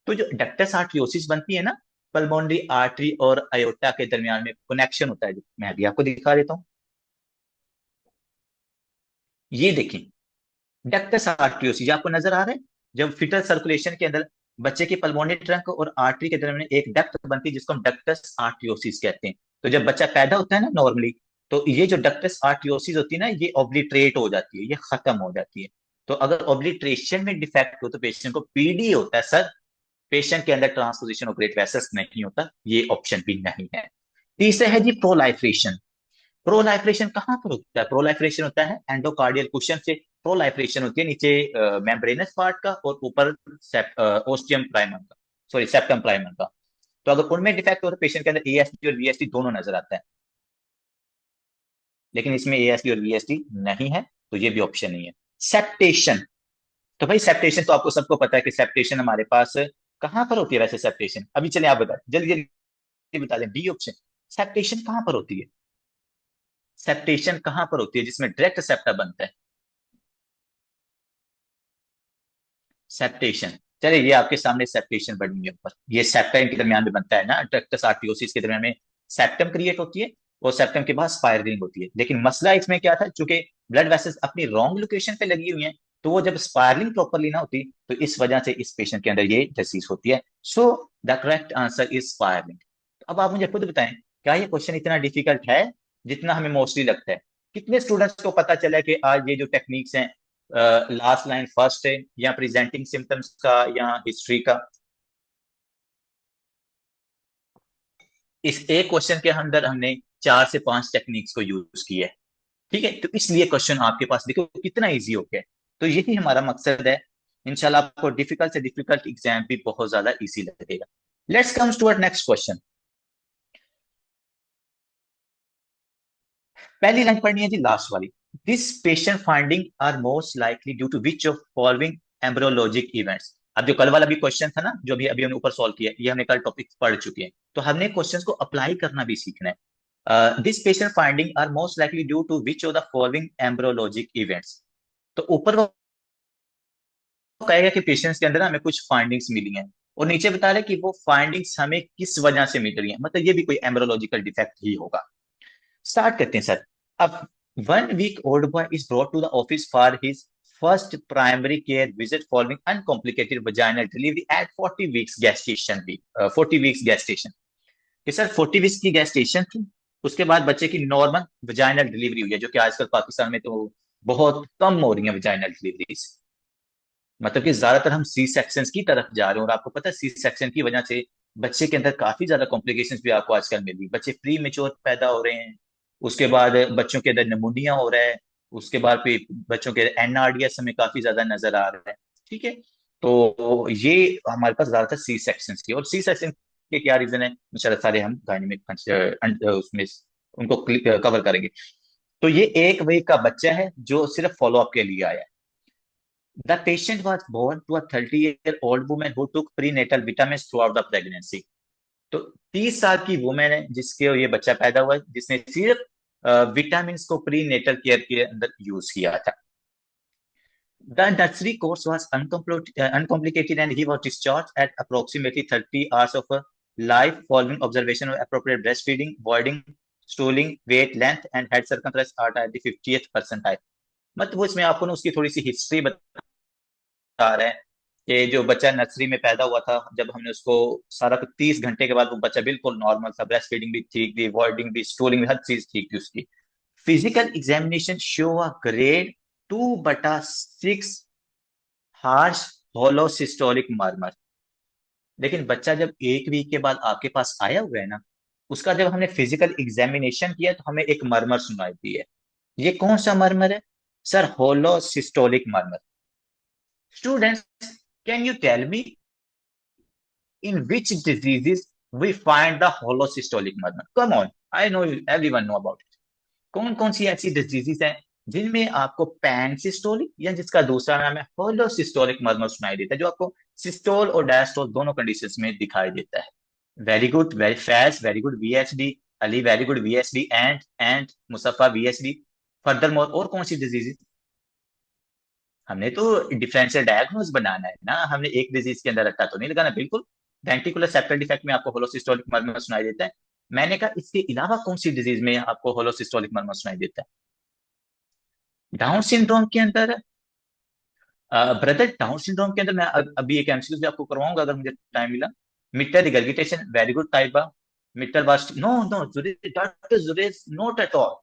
तो जो डक्टस आर्टियोसिस बनती है ना, पल्मोनरी आर्टरी और अयोटा के दरमियान में कनेक्शन होता है, जो मैं अभी आपको दिखा देता हूँ। ये देखें, डक्टस आर्टियोसिस आपको नजर आ रहा है। जब फीटल सर्कुलेशन के अंदर बच्चे के पल्मोनरी ट्रंक और आर्टरी के दरमियान एक डक्ट बनती है जिसको हम डक्टस आर्टियोसिस कहते हैं। तो जब बच्चा पैदा होता है ना नॉर्मली, तो ये जो डक्टस आर्टियोसिस होती है ना, ये ऑब्लिट्रेट हो जाती है, ये खत्म हो जाती है। तो अगर ऑब्लिट्रेशन में डिफेक्ट हो तो पेशेंट को पीडी होता है सर। पेशेंट के अंदर ट्रांसपोजिशन ऑफ ग्रेट वेसल्स नहीं होता, ये ऑप्शन भी नहीं है। तीसरा है जी प्रोलाइफ्रेशन। प्रोलाइफ्रेशन कहां पर होता है? प्रोलाइफ्रेशन होता है एंडोकार्डियल कुशन से प्रोलाइफ्रेशन होती है नीचे मेम्ब्रेनस पार्ट का और ऊपर ओस्टियम प्राइमर का, सॉरी सेप्टम प्राइमर का। तो अगर उनमें डिफेक्ट हो तो पेशेंट के अंदर एएसडी और वीएसडी दोनों नजर आता है, लेकिन इसमें एएसडी और वीएसडी नहीं है, तो ये भी ऑप्शन नहीं है। सेप्टेशन। तो भाई सेप्टेशन तो आपको सबको पता है कि सेप्टेशन हमारे पास कहां पर होती है वैसे सेप्टेशन, अभी चलिए आप बता जल्दी जल्दी बता दें, डी ऑप्शन। सेप्टेशन कहां पर होती है? सेप्टेशन कहां पर होती है जिसमें डायरेक्ट सेप्टा बनता है? सेप्टेशन, चलिए ये आपके सामने सेप्टेशन बनी है ऊपर, ये सेप्टाइन के दरमियान में बनता है ना, डक्टस आर्टियोसिस के दरमियान में सेप्टम क्रिएट होती है और सेप्टम के बाद स्पायरलिंग होती है। लेकिन मसला इसमें क्या था, चूंकि ब्लड वेसल्स अपनी रॉन्ग लोकेशन पे लगी हुई हैं, तो वो जब स्पायरलिंग प्रॉपरली ना होती तो इस वजह से इस पेशेंट के अंदर ये डिसीज होती है। So the correct answer is spiralling. अब आप मुझे खुद बताएं, क्या ये क्वेश्चन इतना डिफिकल्ट है जितना हमें मोस्टली लगता है? कितने स्टूडेंट्स को पता चला कि आज ये जो टेक्निक्स हैं, लास्ट लाइन फर्स्ट है या प्रेजेंटिंग सिम्टम्स का या हिस्ट्री का? इस एक क्वेश्चन के अंदर हमने 4 से 5 टेक्निक्स को यूज किया है। ठीक है, तो इसलिए क्वेश्चन आपके पास देखो कितना इजी हो गया है। तो यही हमारा मकसद है। इंशाल्लाह आपको डिफिकल्ट से डिफिकल्ट एग्जाम भी बहुत ज्यादा इजी लगेगा। Let's comes to our next question. पहली लाइन पढ़नी है जी, लास्ट वाली। This patient finding are most likely due to which of following embryologic events. अब जो कल वाला भी क्वेश्चन था ना, जो भी अभी हमने ऊपर सॉल्व किया, ये हमने कल टॉपिक पढ़ चुके हैं, तो हमने क्वेश्चन को अप्लाई करना भी सीखना है। This patient finding are most likely due to which of the following embryologic events. तो ऊपर वो कहेगा कि पेशेंट्स के अंदर हमें कुछ फाइंडिंग्स मिली हैं, और नीचे बता रहे कि वो फाइंडिंग्स हमें किस वजह से मिल रही हैं, मतलब ये भी कोई एम्ब्रियोलॉजिकल डिफेक्ट ही होगा। स्टार्ट करते हैं सर। अब 1 week old boy is brought to the office for his first primary care visit following uncomplicated vaginal delivery at 40 weeks gestation week 40 weeks gestation। कि सर 40 वीक्स की gestation थी, उसके बाद बच्चे की नॉर्मल वजाइनल डिलीवरी हुई है, जो कि आजकल पाकिस्तान में तो बहुत कम हो रही है वजाइनल डिलीवरीज। मतलब कि ज्यादातर हम सी सेक्शन की तरफ जा रहे हैं, और आपको पता है सी सेक्शन की वजह से बच्चे के अंदर काफी ज्यादा कॉम्प्लिकेशंस भी आपको आजकल मिल रही है। बच्चे प्री मेच्योर पैदा हो रहे हैं, उसके बाद बच्चों के अंदर निमोनिया हो रहा है, उसके बाद फिर बच्चों के एनआरडीएस हमें काफी ज्यादा नजर आ रहा है। ठीक है, तो ये हमारे पास ज्यादातर सी सेक्शन की, और सी सेक्शन के क्या रीजन है इंशाल्लाह सारे हम गायनी में उसमें उनको कवर करेंगे। तो ये 1 वीक का बच्चा है जो सिर्फ फॉलोअप के लिए आया है। The patient was born to a 30-year-old woman who took prenatal vitamins throughout the pregnancy। तो 30 साल की वुमेन है जिसके ये बच्चा पैदा हुआ है, जिसने सिर्फ विटामिन को प्री नेटल केयर के अंदर यूज किया था। The nursery course was uncomplicated and he was discharged at approximately 30 hours of life following observation of appropriate breastfeeding, voiding, stooling, weight, length and head circumference are at the 50th percentile। मतलब वो इसमें आपको ना उसकी थोड़ी सी history बता रहा है कि जो बच्चा नर्सरी में पैदा हुआ था, जब हमने उसको सारा 30 घंटे के बाद वो बच्चा बिल्कुल नॉर्मल था, ब्रेस्ट फीडिंग भी ठीक थी, वॉइडिंग भी, स्टूलिंग भी, हर चीज ठीक थी उसकी। Physical examination show a grade 2/6 harsh holosystolic murmur. लेकिन बच्चा जब 1 वीक के बाद आपके पास आया हुआ है ना, उसका जब हमने फिजिकल एग्जामिनेशन किया तो हमें एक मर्मर सुनाई दी है। ये कौन सा मर्मर है sir? Holosystolic murmur. Students, can you tell me in which diseases we find the holosystolic murmur? Come on, I know everyone know about it. कौन कौन सी ऐसी डिजीजेस हैं जिनमें आपको पैन सिस्टोलिक या जिसका दूसरा नाम है होलोसिस्टोलिक मर्मर सुनाई देता है, जो आपको सिस्टोल और डायस्टोल दोनों कंडीशंस में दिखाई देता है? Very good, very fast, very good VSD. Ali very good, VSD. And Musfa VSD. Further more, और कौन सी डिजीजेस? हमने तो डिफरेंशियल डायग्नोज बनाना है ना, हमने एक डिजीज के अंदर रखा तो नहीं लगाना। बिल्कुल, वेंट्रिकुलर सेप्टल डिफेक्ट में आपको होलोसिस्टोलिक मर्मर सुनाई देता है। मैंने कहा इसके अलावा कौन सी डिजीज में आपको होलोसिस्टोलिक मर्मर सुनाई देता है? डाउन सिंड्रोम के अंदर ब्रदर, डाउन सिंड्रोम के अंदर मैं अभी एक एमसीक्यू भी आपको करवाऊंगा अगर मुझे टाइम मिला। Mitral regurgitation, very good Taiba. Mitral बास्ट, नो नो डॉक्टर जुरेज, not at all.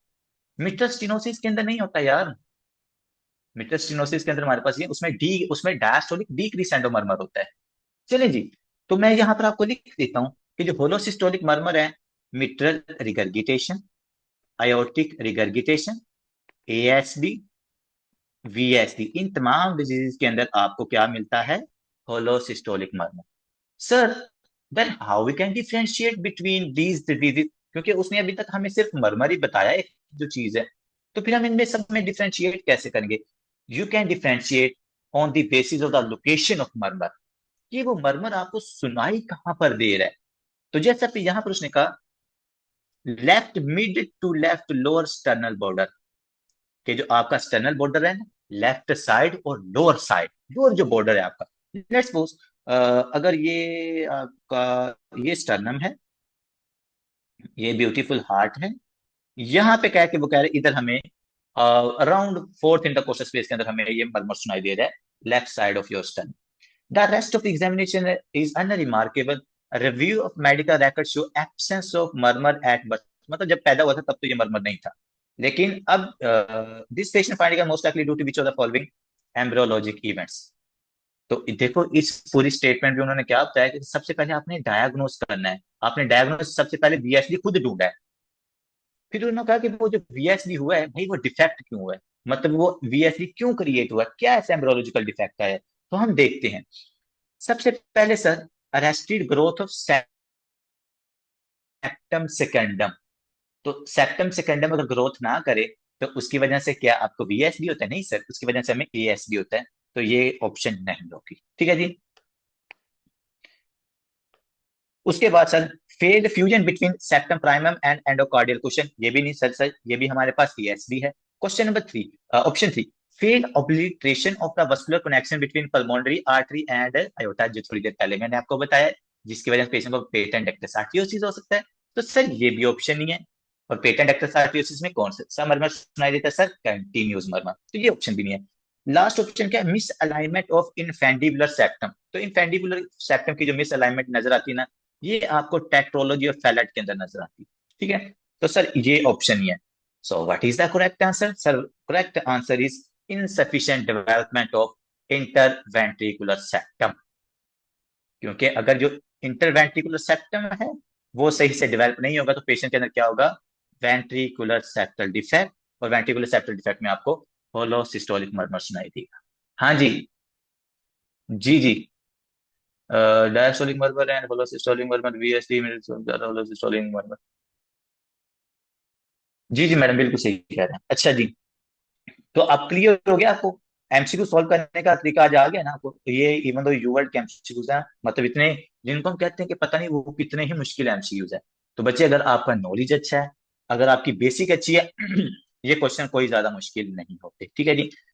Mitral stenosis के अंदर नहीं होता यार। मिटर स्टिनोसिस के अंदर हमारे पास ये उसमें डायस्टोलिक डिक्रीसेंडो मर्मर होता है। चलिए जी, तो मैं यहाँ पर आपको लिख देता हूँ कि जो होलोसिस्टोलिक मर्मर है, mitral regurgitation, aortic regurgitation, ASD, VSD, इन तमाम डिजीज के अंदर आपको क्या मिलता है? Holosystolic murmur. Sir, then how we can differentiate between these diseases? क्योंकि उसने अभी तक हमें सिर्फ मर्मर ही बताया एक जो चीज है, तो फिर हम इनमें सब में डिफरेंशिएट कैसे करेंगे? You can differentiate on the basis of the location of murmur, कि वो मर्मर आपको सुनाई कहां पर दे रहा है। तो जैसा कि यहां पर उसने कहा left mid to left lower sternal border, कि जो आपका स्टर्नल बॉर्डर है ना, लेफ्ट साइड और लोअर साइड, लोअर जो बॉर्डर है आपका, लेट्स सपोज अगर ये आपका ये स्टर्नम है, ये ब्यूटीफुल हार्ट है, यहाँ पे कह के वो कह रहे इधर हमें अराउंड फोर्थ इंटरकोस्टल स्पेस के अंदर हमें ये मर्मर सुनाई दे रहा है, left side of your sternum. The rest of the examination is unremarkable. A review of medical records show absence of murmur at birth. मतलब जब पैदा हुआ था तब तो ये मर्मर नहीं था, लेकिन अब this patient finding most likely due to which of the following embryologic events. तो देखो इस पूरी स्टेटमेंट में उन्होंने क्या बताया कि सबसे पहले आपने डायग्नोस करना है। आपने डायग्नोस सबसे पहले वीएसडी खुद ढूंढा है, फिर उन्होंने कहा कि वो जो वीएसडी हुआ है भाई, वो डिफेक्ट क्यों हुआ है, मतलब वो वीएसडी क्यों क्रिएट हुआ है, क्या ऐसा एम्ब्रियोलॉजिकल डिफेक्ट है। तो हम देखते हैं। सबसे पहले sir, arrested growth of septum secundum. तो सेप्टम सेकेंडम अगर ग्रोथ ना करे तो उसकी वजह से क्या आपको वीएसडी होता है? नहीं सर, उसकी वजह से हमें एएसडी होता है। तो ये ऑप्शन नहीं होगी, ठीक है जी। उसके बाद sir, failed fusion between septum primum and endocardial, question ये भी नहीं सर, ये भी हमारे पास एएसडी है। Question number 3, option 3, failed obliteration of the vascular connection between pulmonary artery and aorta, जो थोड़ी देर पहले मैंने आपको बताया, जिसकी वजह से पेशेंट को पेटेंट एक्टोसार्टियोसिस हो सकता है। तो सर ये भी ऑप्शन नहीं है। और पेटेंट एक्टोसार्टियोसिस में कौन सा मर्मर सुनाई देता है सर? Continuous murmur. तो ये ऑप्शन भी नहीं है। लास्ट ऑप्शन क्या है? Misalignment of infundibular septum. तो इनफेंडिबुलर सेप्टम की जो मिस अलाइनमेंट नजर आती है ना, ये आपको टेट्रोलॉजी और फैलेट के अंदर नजर आती है, ठीक है। तो सर ये ऑप्शन ही है। So what is the correct answer? Sir correct answer is insufficient development of interventricular septum. क्योंकि अगर जो इंटरवेंट्रिकुलर सेप्टम है वो सही से डेवलप नहीं होगा तो पेशेंट के अंदर क्या होगा? Ventricular septal defect. और वेंट्रिकुलर सेप्टल डिफेक्ट में आपको होलोसिस्टोलिक मर्मर सुनाई देगा। हाँ जी, जी जी, diastolic murmur and holosystolic murmur, VSD holosystolic murmur. जी जी मैडम, बिल्कुल सही कह रहे हैं। अच्छा जी, तो अब क्लियर हो गया आपको? एमसीक्यू सॉल्व करने का तरीका आज आ गया ना आपको? तो ये इवन दो यू वर्ड के एमसीक्यूज हैं, मतलब इतने जिनको हम कहते हैं कि पता नहीं वो कितने ही मुश्किल एमसीक्यूज है। तो बच्चे, अगर आपका नॉलेज अच्छा है, अगर आपकी बेसिक अच्छी है, ये क्वेश्चन कोई ज्यादा मुश्किल नहीं होते, ठीक है जी।